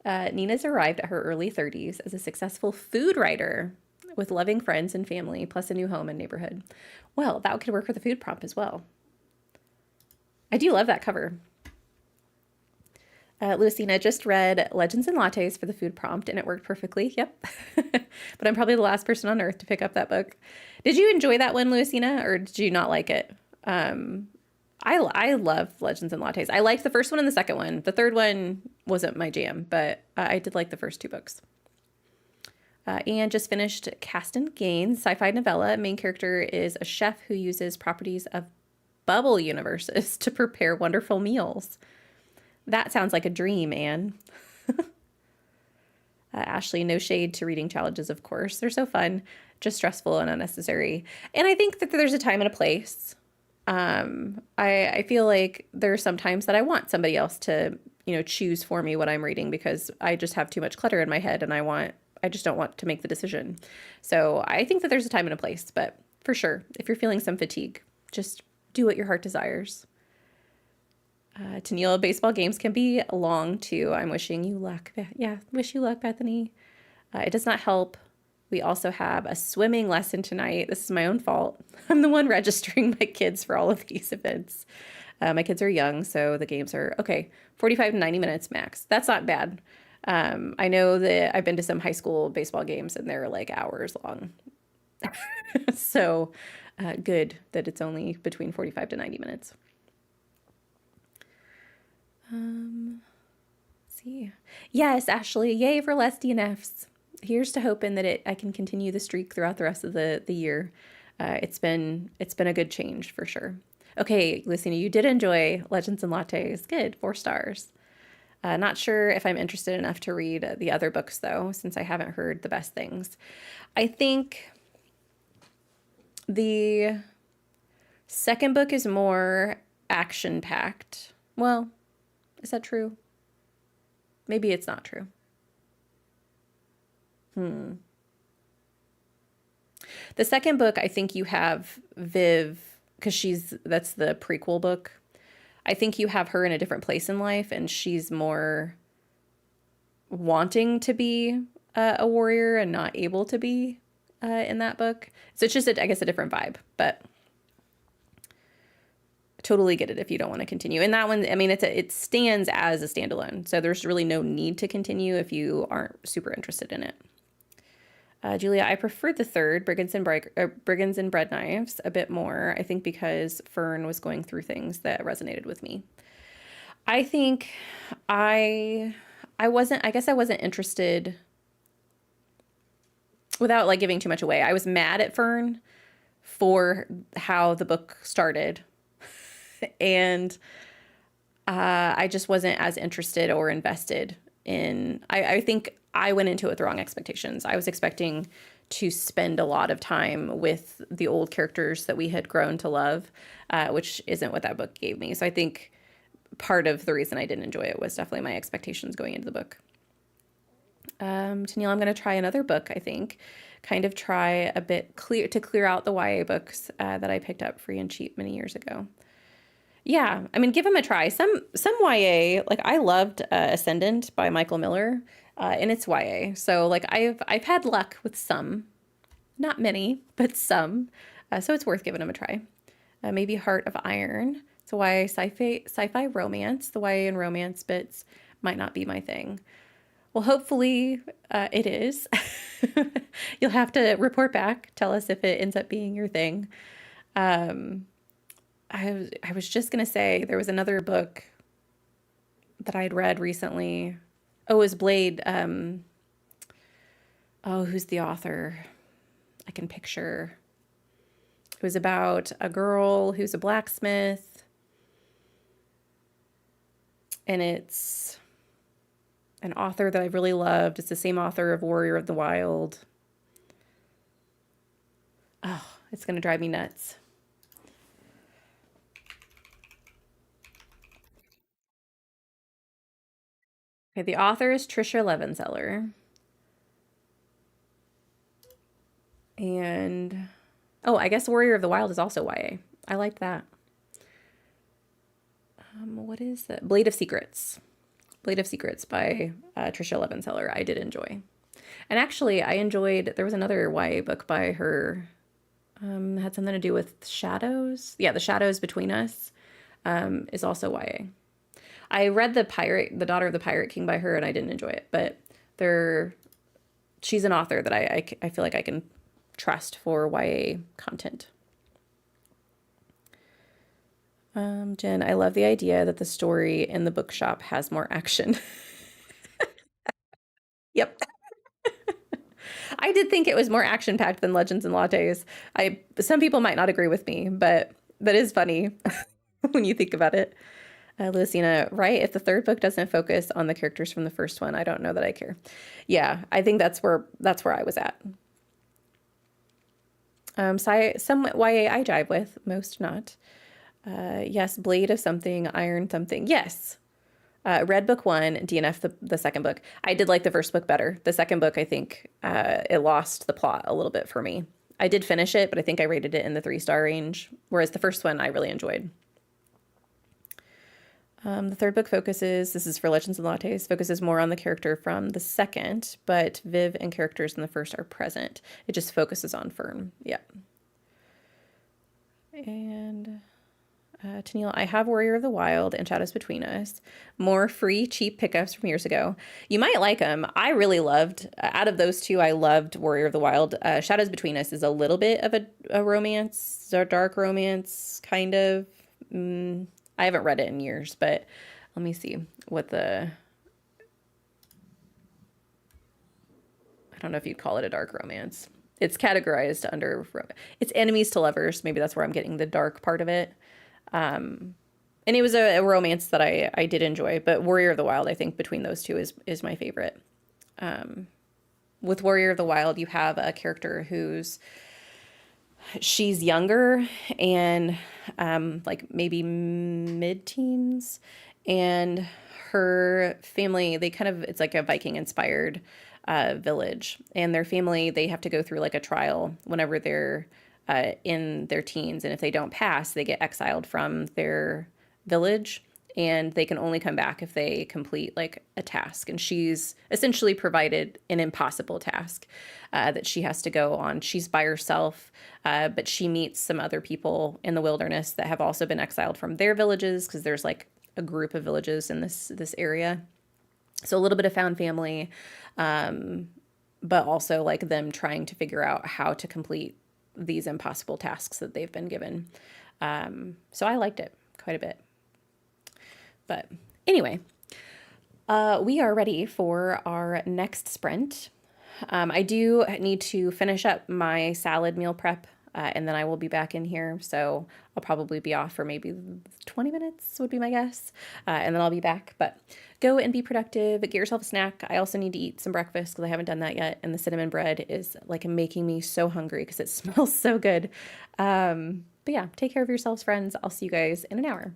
Nina's arrived at her early 30s as a successful food writer with loving friends and family, plus a new home and neighborhood. Well, that could work with a food prompt as well. I do love that cover. Lucina just read Legends and Lattes for the food prompt, and it worked perfectly. Yep. But I'm probably the last person on earth to pick up that book. Did you enjoy that one, Lucina, or did you not like it? I love Legends and Lattes. I liked the first one and the second one. The third one wasn't my jam, but I did like the first 2 books. Anne just finished Cast and Gains, sci-fi novella. Main character is a chef who uses properties of bubble universes to prepare wonderful meals. That sounds like a dream, Anne. Ashley, no shade to reading challenges, of course. They're so fun, just stressful and unnecessary. And I think that there's a time and a place. I feel like there are some times that I want somebody else to choose for me what I'm reading because I just have too much clutter in my head and I just don't want to make the decision. So I think that there's a time and a place, but for sure, if you're feeling some fatigue, just do what your heart desires. Tennille, baseball games can be long too. I'm wishing you luck. Yeah, wish you luck, Bethany. It does not help. We also have a swimming lesson tonight. This is my own fault. I'm the one registering my kids for all of these events. My kids are young, so the games are okay, 45 to 90 minutes max. That's not bad. I know that I've been to some high school baseball games and they're like hours long. So good that it's only between 45 to 90 minutes. Let's see. Yes, Ashley, yay for less DNFs. Here's to hoping that I can continue the streak throughout the rest of the year. It's been a good change for sure. Okay, Lucina, you did enjoy Legends and Lattes. Good, 4 stars. Not sure if I'm interested enough to read the other books though, since I haven't heard the best things. I think the second book is more action-packed. Well, is that true? Maybe it's not true. The second book, I think you have Viv, because that's the prequel book. I think you have her in a different place in life, and she's more wanting to be a warrior and not able to be in that book. So it's just, I guess, a different vibe, but totally get it if you don't want to continue. And that one, I mean, it stands as a standalone, so there's really no need to continue if you aren't super interested in it. Julia, I preferred the third, Brigands and Bread Knives, a bit more, I think because Fern was going through things that resonated with me. I think I guess I wasn't interested, without like giving too much away. I was mad at Fern for how the book started. And I just wasn't as interested or invested in, I think I went into it with the wrong expectations. I was expecting to spend a lot of time with the old characters that we had grown to love, which isn't what that book gave me. So I think part of the reason I didn't enjoy it was definitely my expectations going into the book. Tennille, I'm going to try another book, I think. Kind of try a bit to clear out the YA books that I picked up free and cheap many years ago. Yeah, I mean, give them a try. Some YA, like I loved Ascendant by Michael Miller, and it's YA. So like I've had luck with some, not many, but some. So it's worth giving them a try. Maybe Heart of Iron. It's a YA sci-fi romance. The YA and romance bits might not be my thing. Well, hopefully it is. You'll have to report back. Tell us if it ends up being your thing. I was just going to say there was another book that I'd read recently. Oh, it was Blade. Who's the author? I can picture. It was about a girl who's a blacksmith. And it's an author that I really loved. It's the same author of Warrior of the Wild. Oh, it's going to drive me nuts. Okay, the author is Trisha Levenseller. And, I guess Warrior of the Wild is also YA. I liked that. What is that? Blade of Secrets. Blade of Secrets by Trisha Levenseller. I did enjoy. And actually, there was another YA book by her, had something to do with shadows. Yeah, The Shadows Between Us is also YA. I read The Daughter of the Pirate King by her, and I didn't enjoy it, but she's an author that I feel like I can trust for YA content. Jen, I love the idea that the story in the bookshop has more action. Yep. I did think it was more action-packed than Legends and Lattes. Some people might not agree with me, but that is funny when you think about it. Lucina, right? If the third book doesn't focus on the characters from the first one, I don't know that I care. Yeah, I think that's where I was at. Some YA I jive with, most not. Yes, Blade of something, Iron something. Yes. Read book one, DNF the second book. I did like the first book better. The second book, I think it lost the plot a little bit for me. I did finish it, but I think I rated it in the 3-star range, whereas the first one I really enjoyed. The third book focuses, this is for Legends and Lattes, focuses more on the character from the second, but Viv and characters in the first are present. It just focuses on Fern. Yeah. And Tennille, I have Warrior of the Wild and Shadows Between Us. More free, cheap pickups from years ago. You might like them. I really loved, out of those two, I loved Warrior of the Wild. Shadows Between Us is a little bit of a romance, a dark romance, kind of. I haven't read it in years, but let me see what I don't know if you'd call it a dark romance. It's categorized under, it's enemies to lovers. Maybe that's where I'm getting the dark part of it. And it was a romance that I did enjoy, but Warrior of the Wild, I think between those two is my favorite. With Warrior of the Wild, you have a character she's younger and like maybe mid-teens, and her family, it's like a Viking inspired village, and their family, they have to go through like a trial whenever they're in their teens, and if they don't pass, they get exiled from their village, and they can only come back if they complete like a task. And she's essentially provided an impossible task that she has to go on. She's by herself, but she meets some other people in the wilderness that have also been exiled from their villages, because there's like a group of villages in this area. So a little bit of found family, but also like them trying to figure out how to complete these impossible tasks that they've been given. So I liked it quite a bit. But anyway, we are ready for our next sprint. I do need to finish up my salad meal prep, and then I will be back in here. So I'll probably be off for maybe 20 minutes would be my guess. And then I'll be back. But go and be productive. Get yourself a snack. I also need to eat some breakfast because I haven't done that yet. And the cinnamon bread is like making me so hungry because it smells so good. But yeah, take care of yourselves, friends. I'll see you guys in an hour.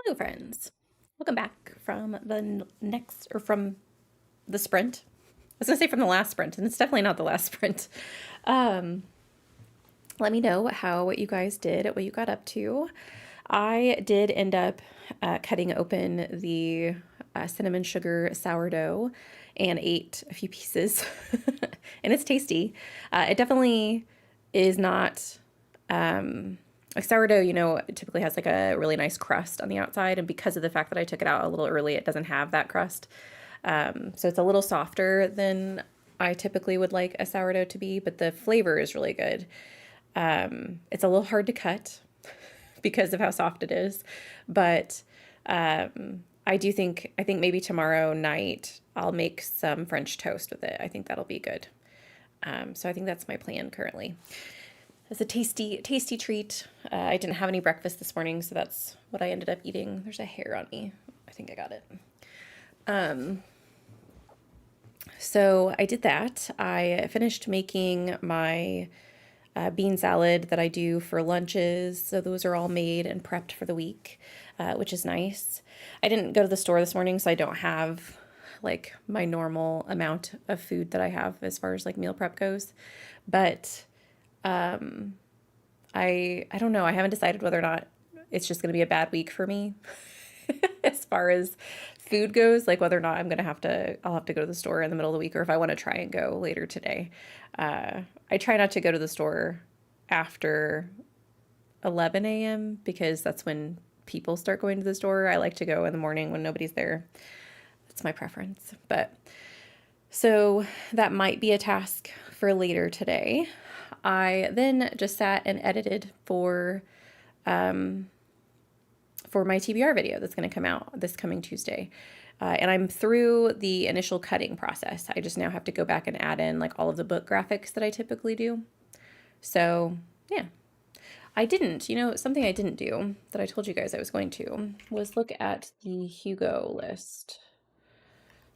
Hello, friends. Welcome back from from the sprint. I was gonna say from the last sprint, and it's definitely not the last sprint. Um, Let me know what you guys did, what you got up to. I did end up cutting open the cinnamon sugar sourdough and ate a few pieces, and it's tasty. It definitely is not. Like sourdough, it typically has like a really nice crust on the outside, and because of the fact that I took it out a little early, it doesn't have that crust. So it's a little softer than I typically would like a sourdough to be, but the flavor is really good. It's a little hard to cut because of how soft it is, but I think maybe tomorrow night I'll make some French toast with it. I think that'll be good. So I think that's my plan currently. It's a tasty, tasty treat. I didn't have any breakfast this morning, so that's what I ended up eating. There's a hair on me. I think I got it. So I did that. I finished making my bean salad that I do for lunches. So those are all made and prepped for the week, which is nice. I didn't go to the store this morning, so I don't have like my normal amount of food that I have as far as like meal prep goes. But I don't know. I haven't decided whether or not it's just going to be a bad week for me as far as food goes, like whether or not I'll have to go to the store in the middle of the week, or if I want to try and go later today. I try not to go to the store after 11 a.m. because that's when people start going to the store. I like to go in the morning when nobody's there. That's my preference. But so that might be a task for later today. I then just sat and edited for my TBR video that's going to come out this coming Tuesday. And I'm through the initial cutting process. I just now have to go back and add in like all of the book graphics that I typically do. So yeah, something I didn't do that I told you guys I was going to was look at the Hugo list.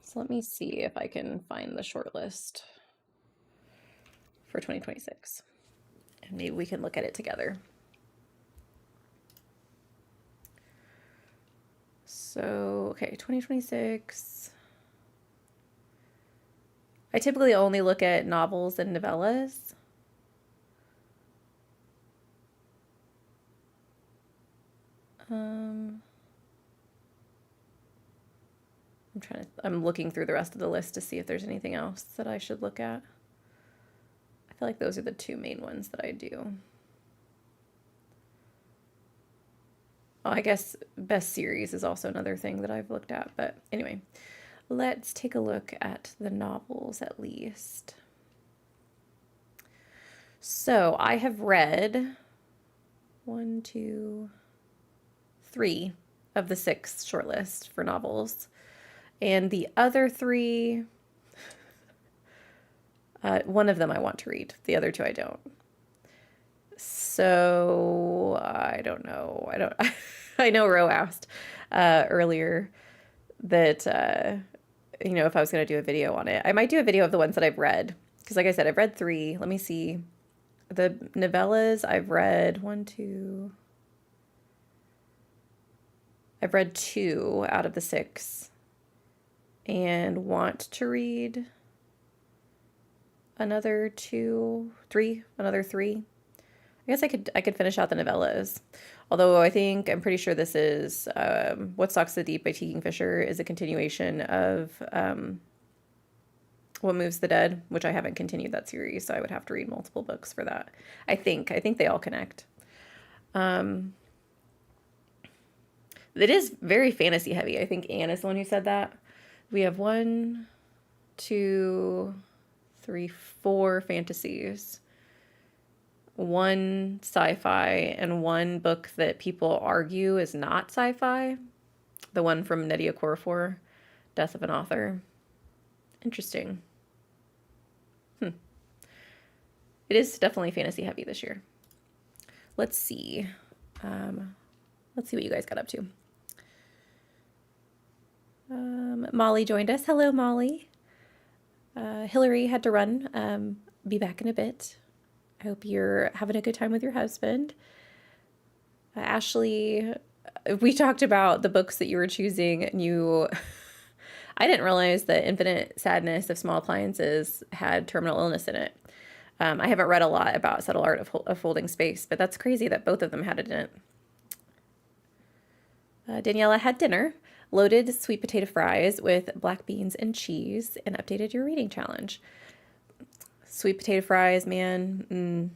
So let me see if I can find the short list for 2026. And maybe we can look at it together. So, okay, 2026. I typically only look at novels and novellas. I'm looking through the rest of the list to see if there's anything else that I should look at. I feel like those are the two main ones that I do. Oh, I guess best series is also another thing that I've looked at. But anyway, let's take a look at the novels at least. So I have read 1, 2, 3 of the 6 shortlist for novels. And the other 3, one of them I want to read. The other 2 I don't. So I don't know. I know Ro asked earlier that, if I was going to do a video on it. I might do a video of the ones that I've read. Because like I said, I've read 3. Let me see. The novellas I've read 1, 2. I've read 2 out of the 6. And want to read another 2, 3, another 3. I guess I could finish out the novellas. Although I'm pretty sure this is What Stalks the Deep by T. Kingfisher is a continuation of What Moves the Dead, which I haven't continued that series, so I would have to read multiple books for that. I think they all connect. It is very fantasy heavy. I think Anne is the one who said that. We have 1, 2, 3, 4 fantasies, 1 sci-fi, and 1 book that people argue is not sci-fi. The one from Nnedi Okorafor, Death of an Author. Interesting. It is definitely fantasy heavy this year. Let's see. Let's see what you guys got up to. Molly joined us. Hello, Molly. Hillary had to run. Be back in a bit. I hope you're having a good time with your husband. Ashley we talked about the books that you were choosing, and I didn't realize that Infinite Sadness of Small Appliances had terminal illness in it. I haven't read a lot about Subtle Art of Holding Space, but that's crazy that both of them had it in it. Daniela had dinner, loaded sweet potato fries with black beans and cheese, and updated your reading challenge. Sweet potato fries, man,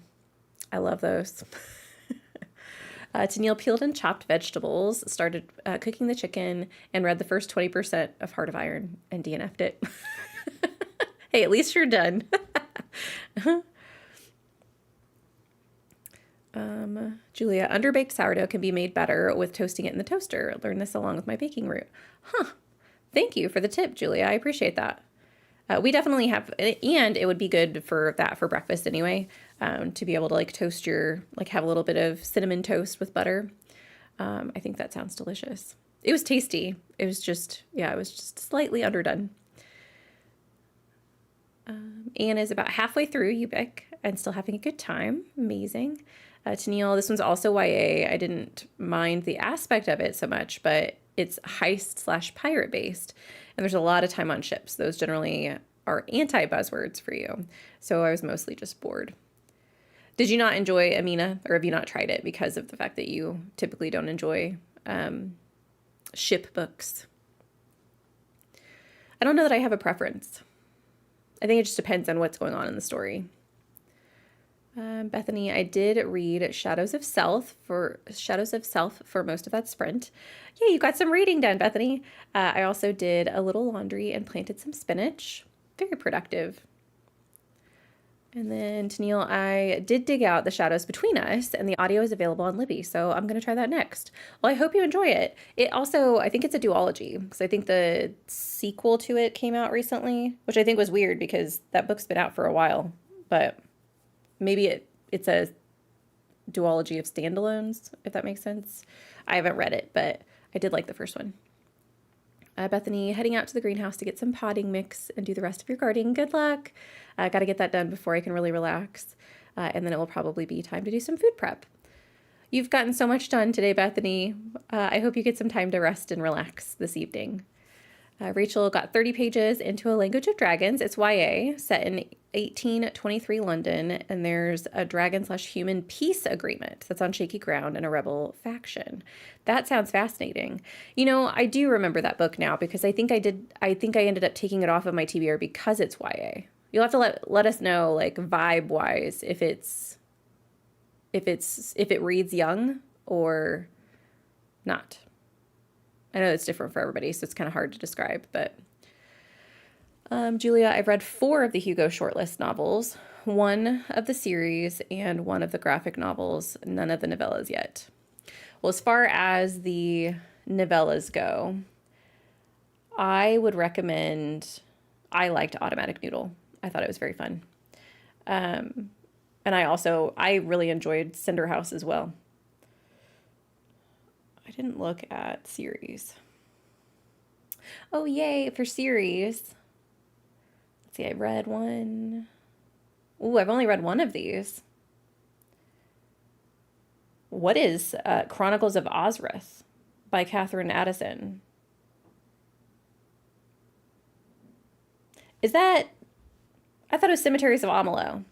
I love those. Tennille peeled and chopped vegetables, started cooking the chicken, and read the first 20% of Heart of Iron and DNF'd it. Hey, at least you're done. Julia, underbaked sourdough can be made better with toasting it in the toaster. Learned this along with my baking route. Huh. Thank you for the tip, Julia. I appreciate that. We definitely have, and it would be good for that for breakfast anyway, to be able to like toast have a little bit of cinnamon toast with butter. I think that sounds delicious. It was tasty. It was just slightly underdone. Anne is about halfway through Ubik and still having a good time. Amazing. Tennille, this one's also YA. I didn't mind the aspect of it so much, but it's heist/pirate based. And there's a lot of time on ships. Those generally are anti-buzzwords for you. So I was mostly just bored. Did you not enjoy Amina, or have you not tried it because of the fact that you typically don't enjoy ship books? I don't know that I have a preference. I think it just depends on what's going on in the story. Bethany, I did read Shadows of Self for most of that sprint. Yeah, you got some reading done, Bethany. I also did a little laundry and planted some spinach. Very productive. And then Tennille, I did dig out The Shadows Between Us, and the audio is available on Libby, so I'm going to try that next. Well, I hope you enjoy it. It also, I think it's a duology, because I think the sequel to it came out recently, which I think was weird because that book's been out for a while, but maybe it's a duology of standalones, if that makes sense. I haven't read it, but I did like the first one. Bethany, heading out to the greenhouse to get some potting mix and do the rest of your gardening. Good luck. Got to get that done before I can really relax. And then it will probably be time to do some food prep. You've gotten so much done today, Bethany. I hope you get some time to rest and relax this evening. Rachel got 30 pages into A Language of Dragons. It's YA, set in 1823 London, and there's a dragon/human peace agreement that's on shaky ground and a rebel faction. That sounds fascinating. You know, I do remember that book now because I think I ended up taking it off of my TBR because it's YA. You'll have to let us know, like, vibe-wise, if it reads young or not. I know it's different for everybody, so it's kind of hard to describe, but Julia, I've read 4 of the Hugo shortlist novels, 1 of the series, and 1 of the graphic novels, none of the novellas yet. Well, as far as the novellas go, I would recommend, I liked Automatic Noodle. I thought it was very fun. And I really enjoyed Cinder House as well. I didn't look at series. Oh, yay, for series. Let's see, I read one. Ooh, I've only read 1 of these. What is Chronicles of Ozrith by Catherine Addison? Is that... I thought it was Cemeteries of Amalo.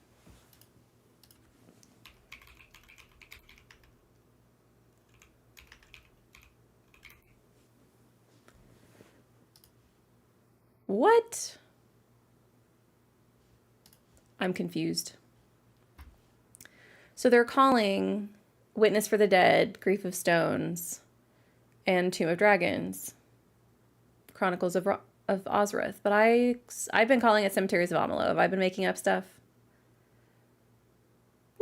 What? I'm confused. So they're calling Witness for the Dead, Grief of Stones, and Tomb of Dragons Chronicles of Ozrith, but I've been calling it Cemeteries of Amalo. Have I been making up stuff?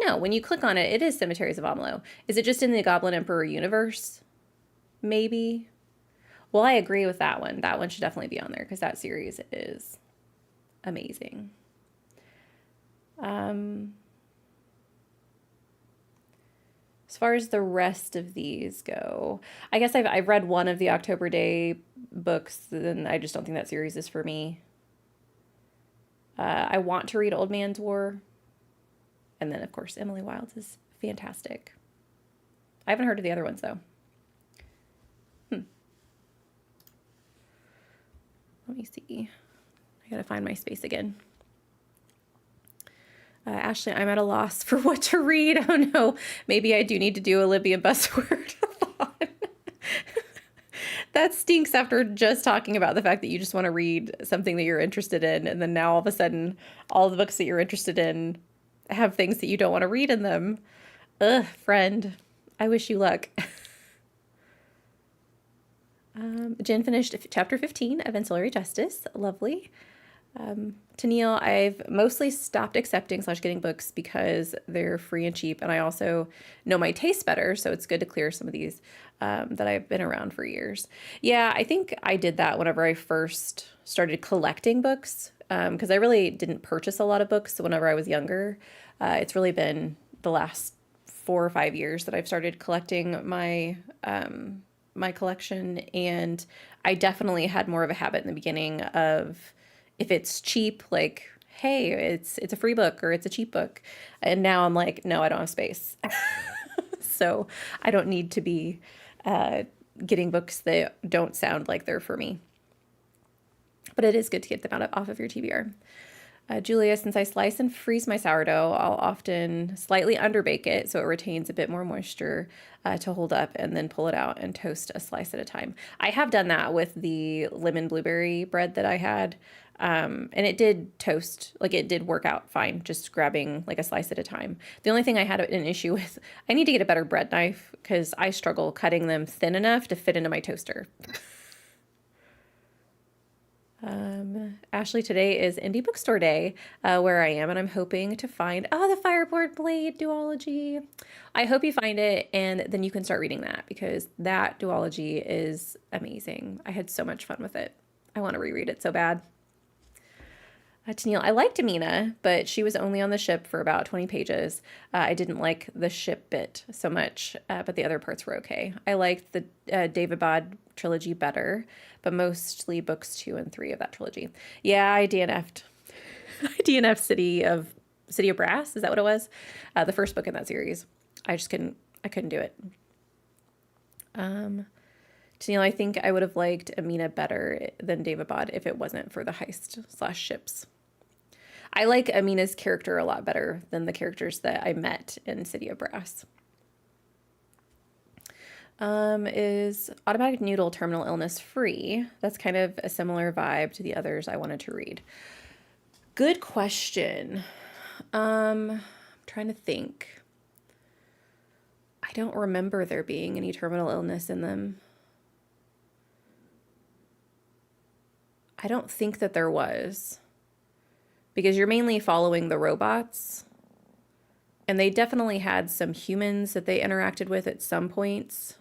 No, when you click on it, it is Cemeteries of Amalo. Is it just in the Goblin Emperor universe? Maybe. Well, I agree with that one. That one should definitely be on there because that series is amazing. As far as the rest of these go, I guess I've read 1 of the October Day books, and I just don't think that series is for me. I want to read Old Man's War. And then, of course, Emily Wilde's is fantastic. I haven't heard of the other ones, though. Let me see. I gotta find my space again. Ashley, I'm at a loss for what to read. Oh no, maybe I do need to do a Libby and buzzword. That stinks after just talking about the fact that you just want to read something that you're interested in, and then now all of a sudden, all the books that you're interested in have things that you don't want to read in them. Ugh, friend. I wish you luck. Jen finished chapter 15 of Ancillary Justice. Lovely. Tennille, I've mostly stopped accepting / getting books because they're free and cheap, and I also know my taste better, so it's good to clear some of these that I've been around for years. Yeah, I think I did that whenever I first started collecting books, because I really didn't purchase a lot of books whenever I was younger. It's really been the last 4 or 5 years that I've started collecting my collection, and I definitely had more of a habit in the beginning of, if it's cheap, like, hey, it's a free book or it's a cheap book. And now I'm like, no, I don't have space. So I don't need to be getting books that don't sound like they're for me. But it is good to get them off of your TBR. Julia, since I slice and freeze my sourdough, I'll often slightly underbake it so it retains a bit more moisture to hold up, and then pull it out and toast a slice at a time. I have done that with the lemon blueberry bread that I had, and it did toast, like it did work out fine, just grabbing like a slice at a time. The only thing I had an issue with, I need to get a better bread knife because I struggle cutting them thin enough to fit into my toaster. Ashley, today is Indie Bookstore Day where I am, and I'm hoping to find, the Fireboard Blade duology. I hope you find it, and then you can start reading that, because that duology is amazing. I had so much fun with it. I want to reread it so bad. Tennille, I liked Amina, but she was only on the ship for about 20 pages. I didn't like the ship bit so much, but the other parts were okay. I liked the David trilogy better, but mostly books 2 and 3 of that trilogy. Yeah, I DNF'd. I DNF'd City of Brass. Is that what it was? The first book in that series. I couldn't do it. Tennille, I think I would have liked Amina better than David if it wasn't for the heist / ships. I like Amina's character a lot better than the characters that I met in City of Brass. Is Automatic Noodle terminal illness free? That's kind of a similar vibe to the others I wanted to read. Good question. I'm trying to think. I don't remember there being any terminal illness in them. I don't think that there was, because you're mainly following the robots, and they definitely had some humans that they interacted with at some points.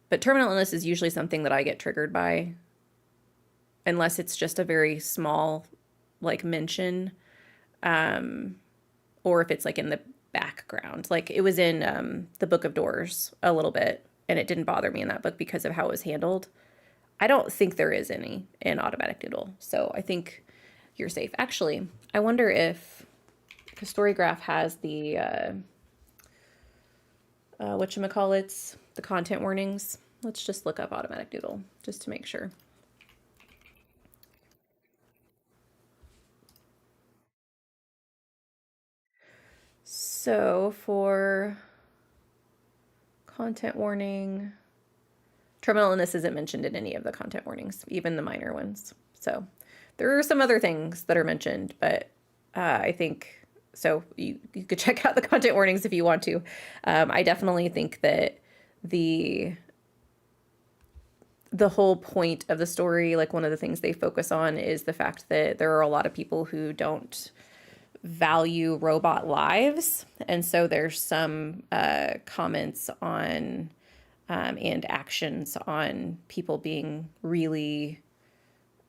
But terminal illness is usually something that I get triggered by, unless it's just a very small, like, mention, or if it's like in the background. Like it was in the Book of Doors a little bit, and it didn't bother me in that book because of how it was handled. I don't think there is any in Automatic Noodle, so I think you're safe. Actually, I wonder if Storygraph has the whatchamacallits, the content warnings. Let's just look up Automatic Noodle just to make sure. So for content warning, terminal illness isn't mentioned in any of the content warnings, even the minor ones. So there are some other things that are mentioned, but I think, so you could check out the content warnings if you want to. I definitely think that the whole point of the story, like one of the things they focus on, is the fact that there are a lot of people who don't value robot lives. And so there's some comments on and actions on people being really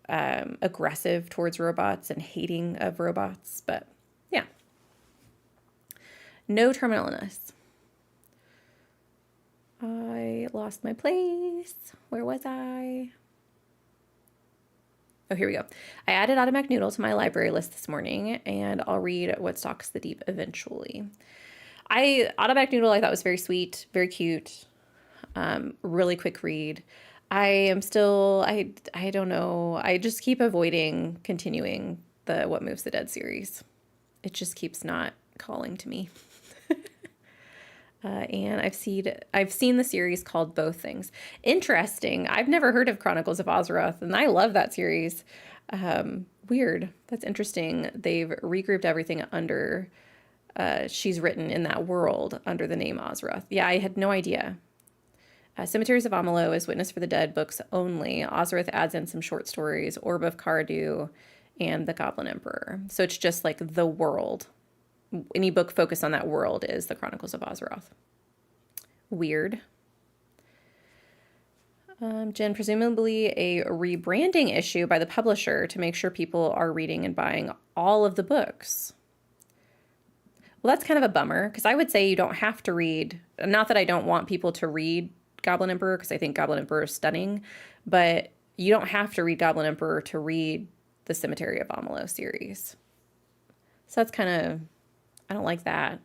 aggressive towards robots and hating of robots. But yeah, no terminal illness. I lost my place. Where was I? Oh, here we go. I added Automatic Noodle to my library list this morning, and I'll read What Stalks the Deep eventually. Automatic Noodle I thought was very sweet, very cute, really quick read. I am still, I don't know. I just keep avoiding continuing the What Moves the Dead series. It just keeps not calling to me. And I've seen the series called Both Things. Interesting. I've never heard of Chronicles of Ozeroth, and I love that series. Weird. That's interesting. They've regrouped everything under. She's written in that world under the name Ozeroth. Yeah, I had no idea. Cemeteries of Amalo is Witness for the Dead books only. Ozeroth adds in some short stories, Orb of Cardu, and The Goblin Emperor. So it's just like the world. Any book focused on that world is the Chronicles of Ozeroth. Weird. Jen, presumably a rebranding issue by the publisher to make sure people are reading and buying all of the books. Well, that's kind of a bummer because I would say you don't have to read. Not that I don't want people to read Goblin Emperor because I think Goblin Emperor is stunning, but you don't have to read Goblin Emperor to read the Cemetery of Amalo series. So that's kind of, I don't like that.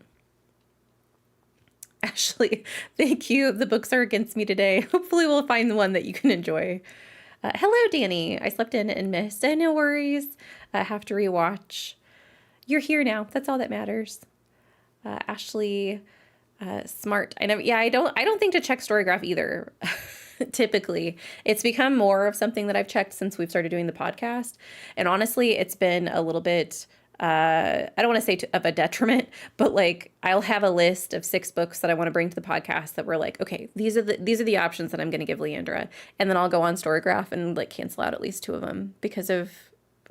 Ashley, thank you. The books are against me today. Hopefully we'll find the one that you can enjoy. Hello, Danny. I slept in and missed. No worries. I have to rewatch. You're here now. That's all that matters. Ashley, smart. I never. Yeah, I don't think to check Storygraph either. Typically, it's become more of something that I've checked since we've started doing the podcast. And honestly, it's been a little bit. I don't want to say of a detriment, but like I'll have a list of 6 books that I want to bring to the podcast that we're like, okay, these are the options that I'm going to give Leandra, and then I'll go on Storygraph and like cancel out at least 2 of them because of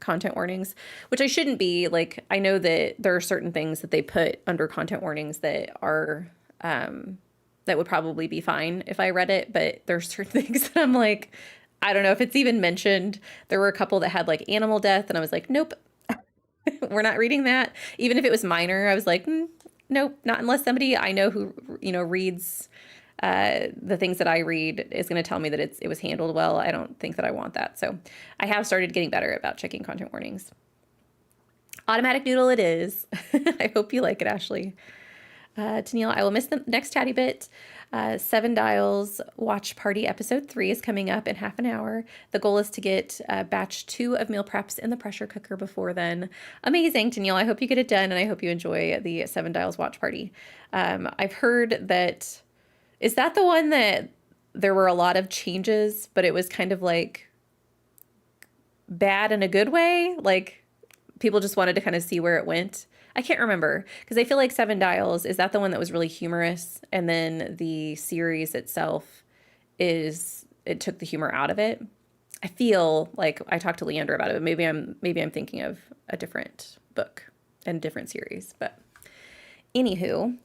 content warnings, which I shouldn't be. Like I know that there are certain things that they put under content warnings that are that would probably be fine if I read it, but there's certain things that I'm like, I don't know if it's even mentioned. There were a couple that had like animal death, and I was like, nope. We're not reading that. Even if it was minor, I was like, nope, not unless somebody I know who, reads the things that I read is going to tell me that it was handled well. I don't think that I want that. So I have started getting better about checking content warnings. Automatic Doodle it is. I hope you like it, Ashley. Tennille, I will miss the next Tatty Bit. 7 Dials Watch Party Episode 3 is coming up in half an hour. The goal is to get batch 2 of meal preps in the pressure cooker before then. Amazing, Tennille. I hope you get it done, and I hope you enjoy the 7 Dials Watch Party. I've heard that... Is that the one that there were a lot of changes, but it was kind of like bad in a good way? Like people just wanted to kind of see where it went? I can't remember because I feel like 7 Dials, is that the one that was really humorous? And then the series itself it took the humor out of it. I feel like I talked to Leandra about it, but maybe I'm thinking of a different book and different series. But anywho,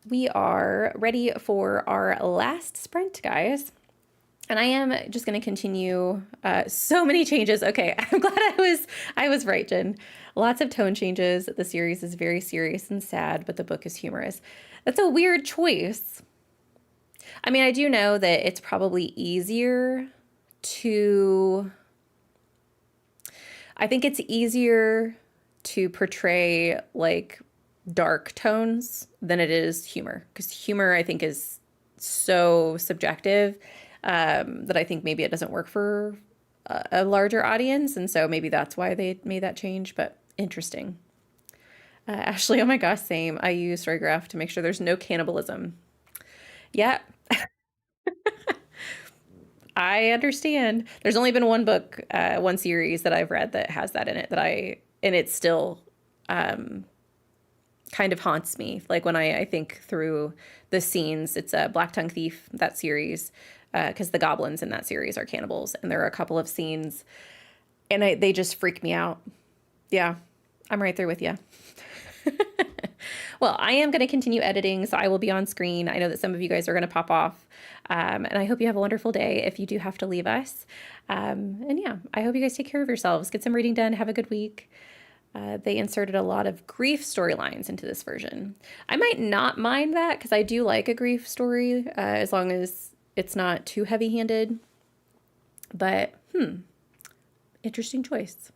we are ready for our last sprint, guys. And I am just going to continue. So many changes. Okay, I'm glad I was right, Jen. Lots of tone changes. The series is very serious and sad, but the book is humorous. That's a weird choice. I mean, I do know that it's probably easier to... I think it's easier to portray like dark tones than it is humor, because humor I think is so subjective that I think maybe it doesn't work for a larger audience, and so maybe that's why they made that change. But interesting. Ashley, oh my gosh, same. I use Storygraph to make sure there's no cannibalism. Yeah, I understand. There's only been one book, one series that I've read that has that in it, and it still kind of haunts me. Like when I think through the scenes, it's a Black Tongue Thief, that series, because the goblins in that series are cannibals, and there are a couple of scenes, and they just freak me out. Yeah, I'm right there with you. Well, I am going to continue editing, so I will be on screen. I know that some of you guys are going to pop off, and I hope you have a wonderful day if you do have to leave us. And yeah, I hope you guys take care of yourselves. Get some reading done. Have a good week. They inserted a lot of grief storylines into this version. I might not mind that because I do like a grief story, as long as it's not too heavy-handed. But, interesting choice.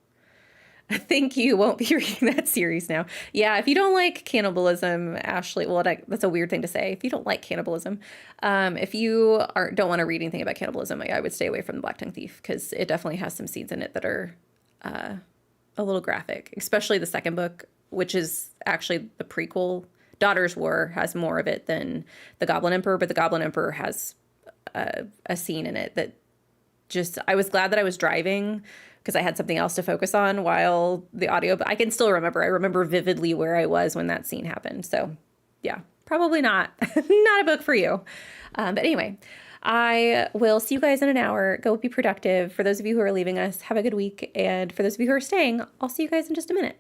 I think you won't be reading that series now. Yeah, if you don't like cannibalism, Ashley, well, that's a weird thing to say. If you don't like cannibalism, if you don't want to read anything about cannibalism, I would stay away from the Black Tongue Thief because it definitely has some scenes in it that are a little graphic, especially the second book, which is actually the prequel. Daughter's War has more of it than the Goblin Emperor, but the Goblin Emperor has a scene in it that just, I was glad that I was driving because I had something else to focus on while the audio, but I can still remember. I remember vividly where I was when that scene happened. So yeah, probably not, not a book for you. But anyway, I will see you guys in an hour. Go be productive. For those of you who are leaving us, have a good week. And for those of you who are staying, I'll see you guys in just a minute.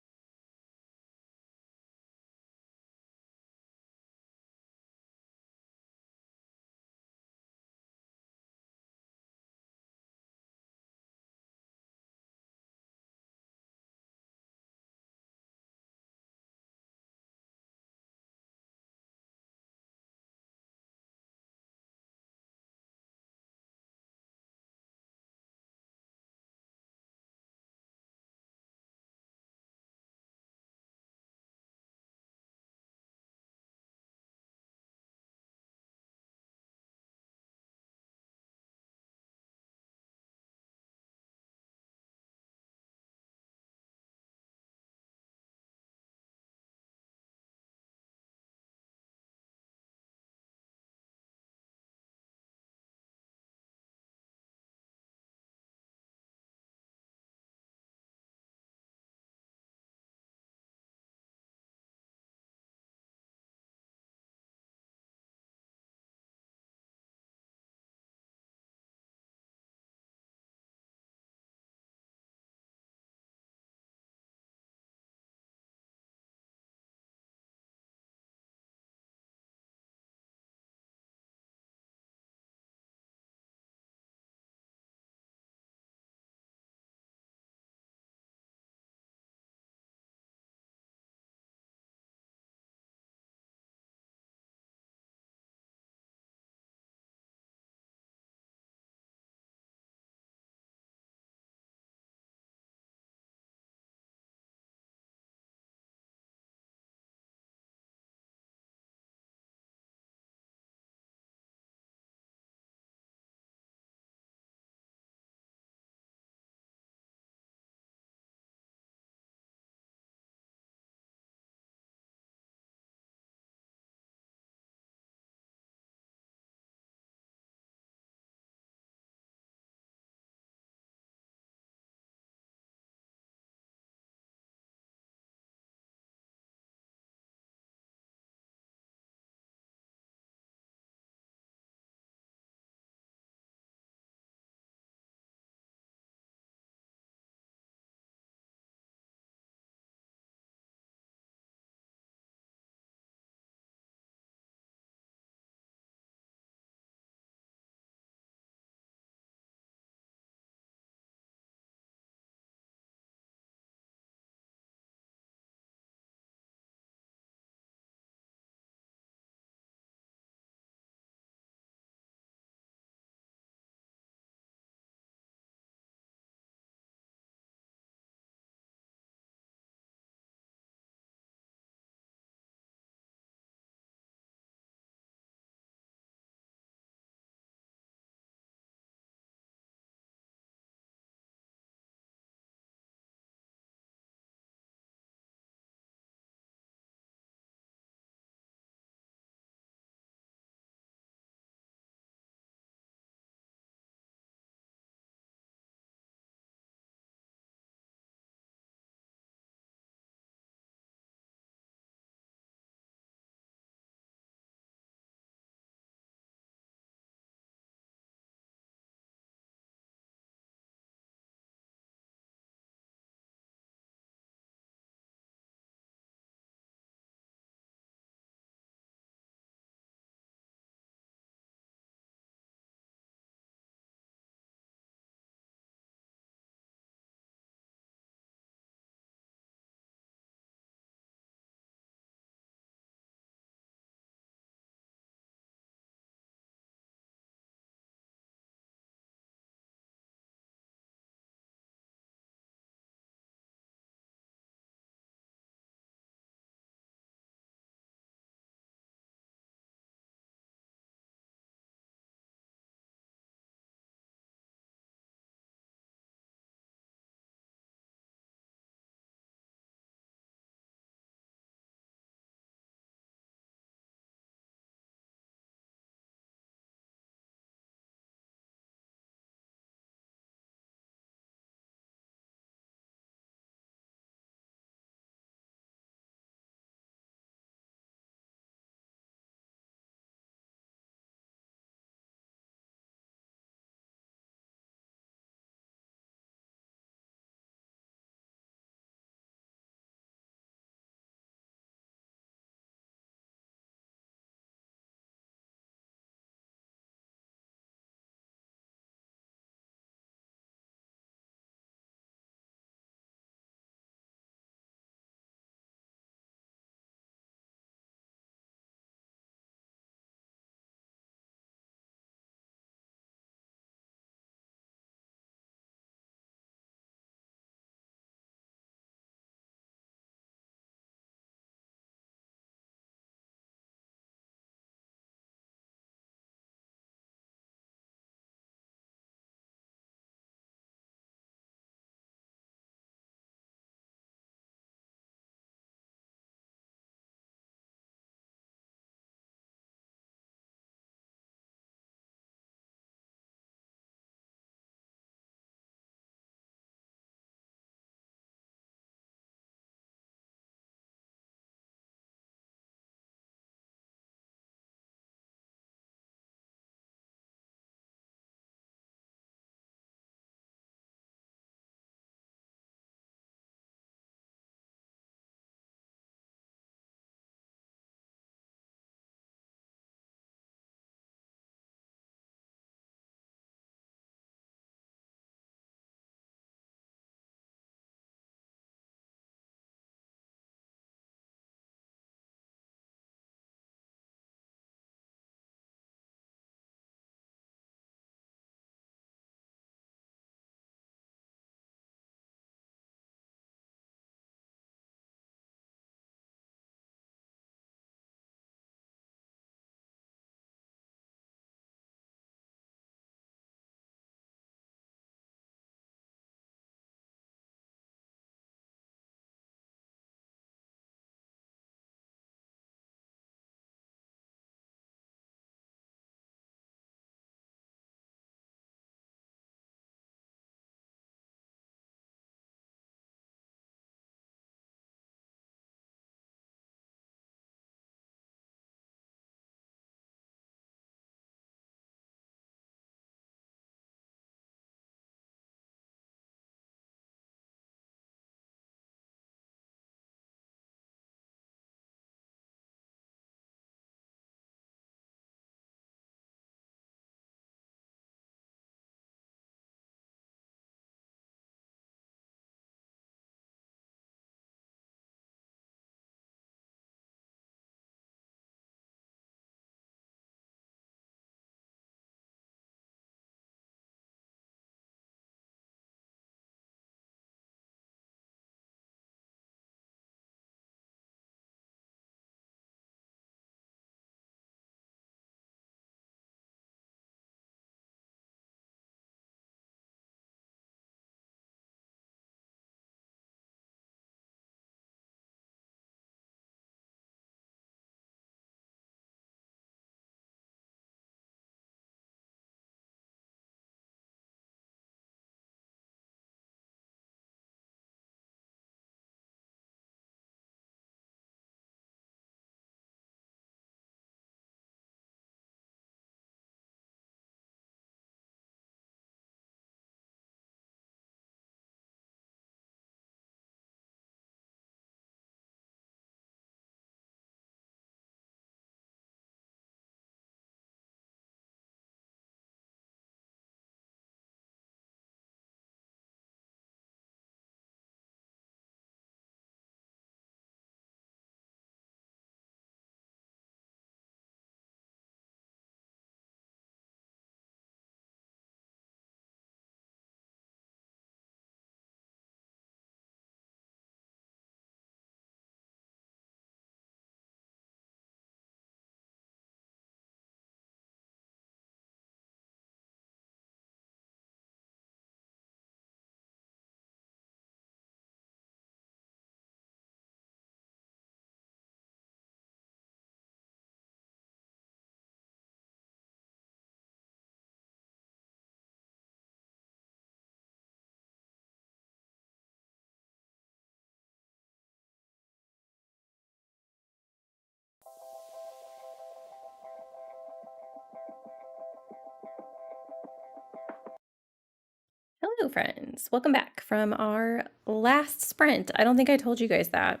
Hello, friends. Welcome back from our last sprint. I don't think I told you guys that.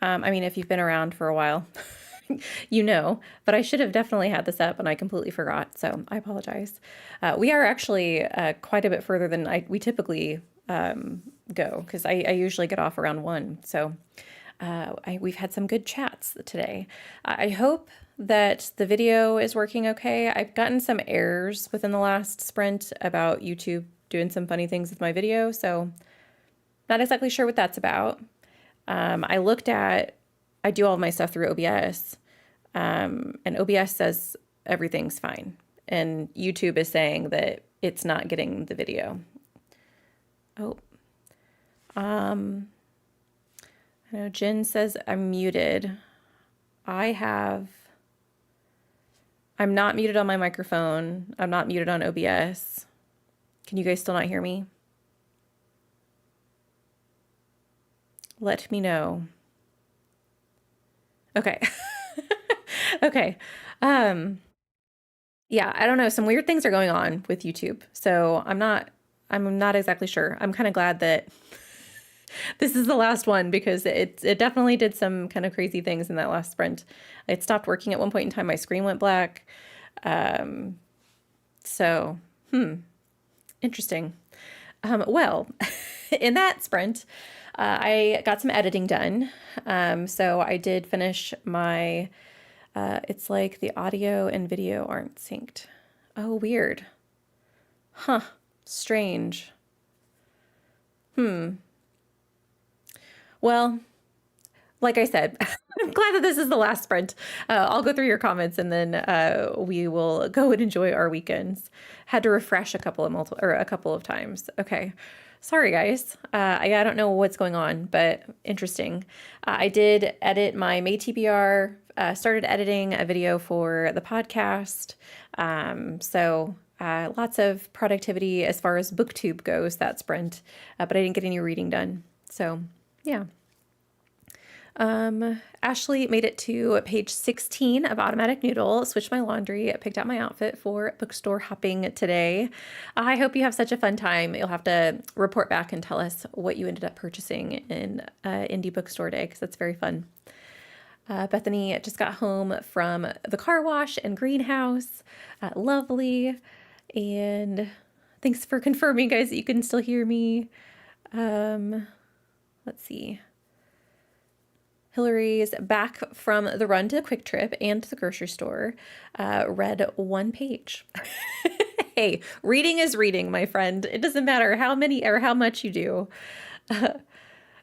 I mean, if you've been around for a while, you know, but I should have definitely had this up and I completely forgot. So I apologize. We are actually quite a bit further than we typically go because I usually get off around 1. So we've had some good chats today. I hope that the video is working okay. I've gotten some errors within the last sprint about YouTube doing some funny things with my video, so not exactly sure what that's about. I do all of my stuff through OBS, and OBS says everything's fine, and YouTube is saying that it's not getting the video. Oh, I know Jen says I'm muted. I'm not muted on my microphone. I'm not muted on OBS. Can you guys still not hear me? Let me know. Okay. Okay. Yeah, I don't know. Some weird things are going on with YouTube. So I'm not exactly sure. I'm kind of glad that this is the last one because it definitely did some kind of crazy things in that last sprint. It stopped working at one point in time. My screen went black. So, interesting. Well, in that sprint, I got some editing done. So I did finish my, it's like the audio and video aren't synced. Oh, weird. Huh. Strange. Well, like I said, I'm glad that this is the last sprint. I'll go through your comments and then we will go and enjoy our weekends. Had to refresh a couple of times. Okay. Sorry, guys. I don't know what's going on, but interesting. I did edit my May TBR, started editing a video for the podcast. So lots of productivity as far as booktube goes, that sprint, but I didn't get any reading done. So yeah. Ashley made it to page 16 of Automatic Noodle, switched my laundry, picked out my outfit for bookstore hopping today. I hope you have such a fun time. You'll have to report back and tell us what you ended up purchasing in Indie Bookstore Day, because that's very fun. Bethany just got home from the car wash and greenhouse. Lovely. And thanks for confirming, guys, that you can still hear me. Let's see. Hillary's back from the run to the Quick Trip and to the grocery store, read 1 page. Hey, reading is reading, my friend. It doesn't matter how many or how much you do.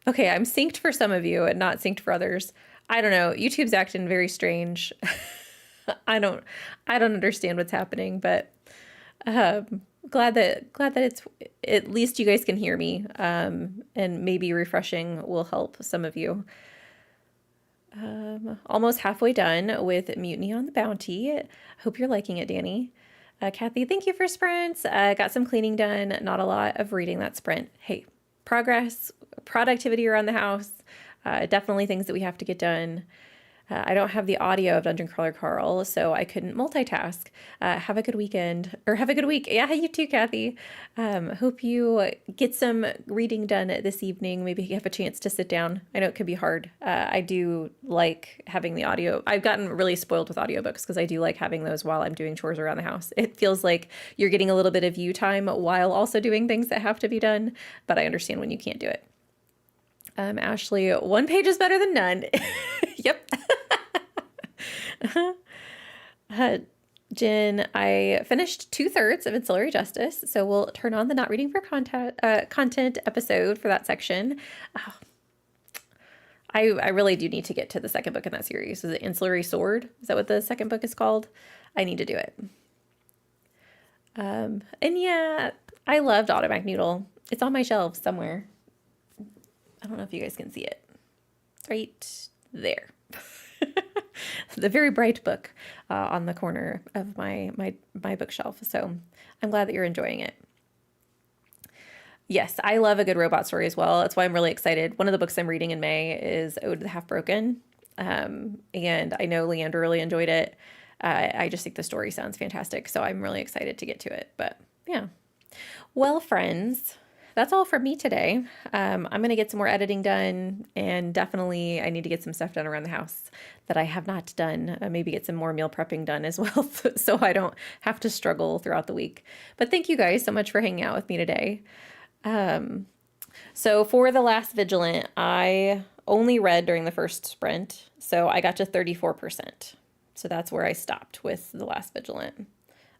Okay, I'm synced for some of you and not synced for others. I don't know. YouTube's acting very strange. I don't understand what's happening, but glad that it's at least you guys can hear me. And maybe refreshing will help some of you. Almost halfway done with Mutiny on the Bounty. Hope you're liking it, Danny. Kathy, thank you for sprints. Got some cleaning done. Not a lot of reading that sprint. Hey, progress, productivity around the house. Definitely things that we have to get done. I don't have the audio of Dungeon Crawler Carl, so I couldn't multitask. Have a good weekend, or have a good week. Yeah, you too, Kathy. Hope you get some reading done this evening. Maybe you have a chance to sit down. I know it could be hard. I do like having the audio. I've gotten really spoiled with audiobooks because I do like having those while I'm doing chores around the house. It feels like you're getting a little bit of you time while also doing things that have to be done, but I understand when you can't do it. Ashley, 1 page is better than none. Yep. Jen, I finished 2/3 of Ancillary Justice, so we'll turn on the Not Reading for Content episode for that section. Oh, I really do need to get to the second book in that series. Is it Ancillary Sword? Is that what the second book is called? I need to do it. And yeah, I loved Automatic Noodle. It's on my shelf somewhere. I don't know if you guys can see it. It's right there. The very bright book on the corner of my bookshelf. So I'm glad that you're enjoying it. Yes, I love a good robot story as well. That's why I'm really excited. One of the books I'm reading in May is Ode to the Half Broken. And I know Leander really enjoyed it. I just think the story sounds fantastic. So I'm really excited to get to it. But yeah. Well, friends, that's all from me today. I'm gonna get some more editing done, and definitely I need to get some stuff done around the house that I have not done. Maybe get some more meal prepping done as well, so I don't have to struggle throughout the week. But thank you guys so much for hanging out with me today. So for the last Vigilant, I only read during the first sprint, so I got to 34%. So that's where I stopped with the last Vigilant.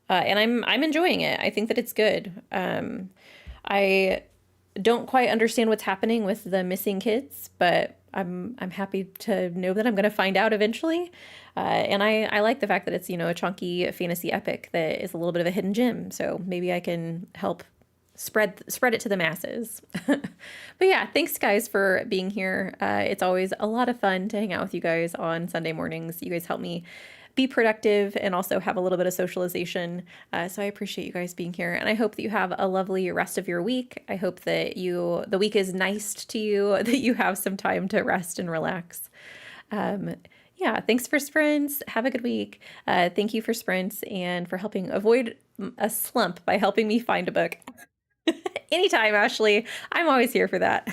And I'm enjoying it. I think that it's good. I don't quite understand what's happening with the missing kids, but I'm happy to know that I'm going to find out eventually. And I like the fact that it's, a chunky fantasy epic that is a little bit of a hidden gem. So maybe I can help spread it to the masses. But yeah, thanks guys for being here. It's always a lot of fun to hang out with you guys on Sunday mornings. You guys help me be productive and also have a little bit of socialization. So I appreciate you guys being here, and I hope that you have a lovely rest of your week. I hope that the week is nice to you, that you have some time to rest and relax. Yeah, thanks for sprints. Have a good week. Thank you for sprints and for helping avoid a slump by helping me find a book. Anytime, Ashley. I'm always here for that.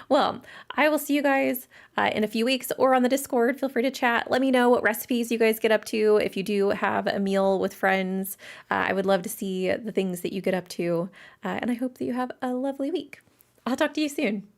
Well, I will see you guys in a few weeks or on the Discord. Feel free to chat. Let me know what recipes you guys get up to. If you do have a meal with friends, I would love to see the things that you get up to. And I hope that you have a lovely week. I'll talk to you soon.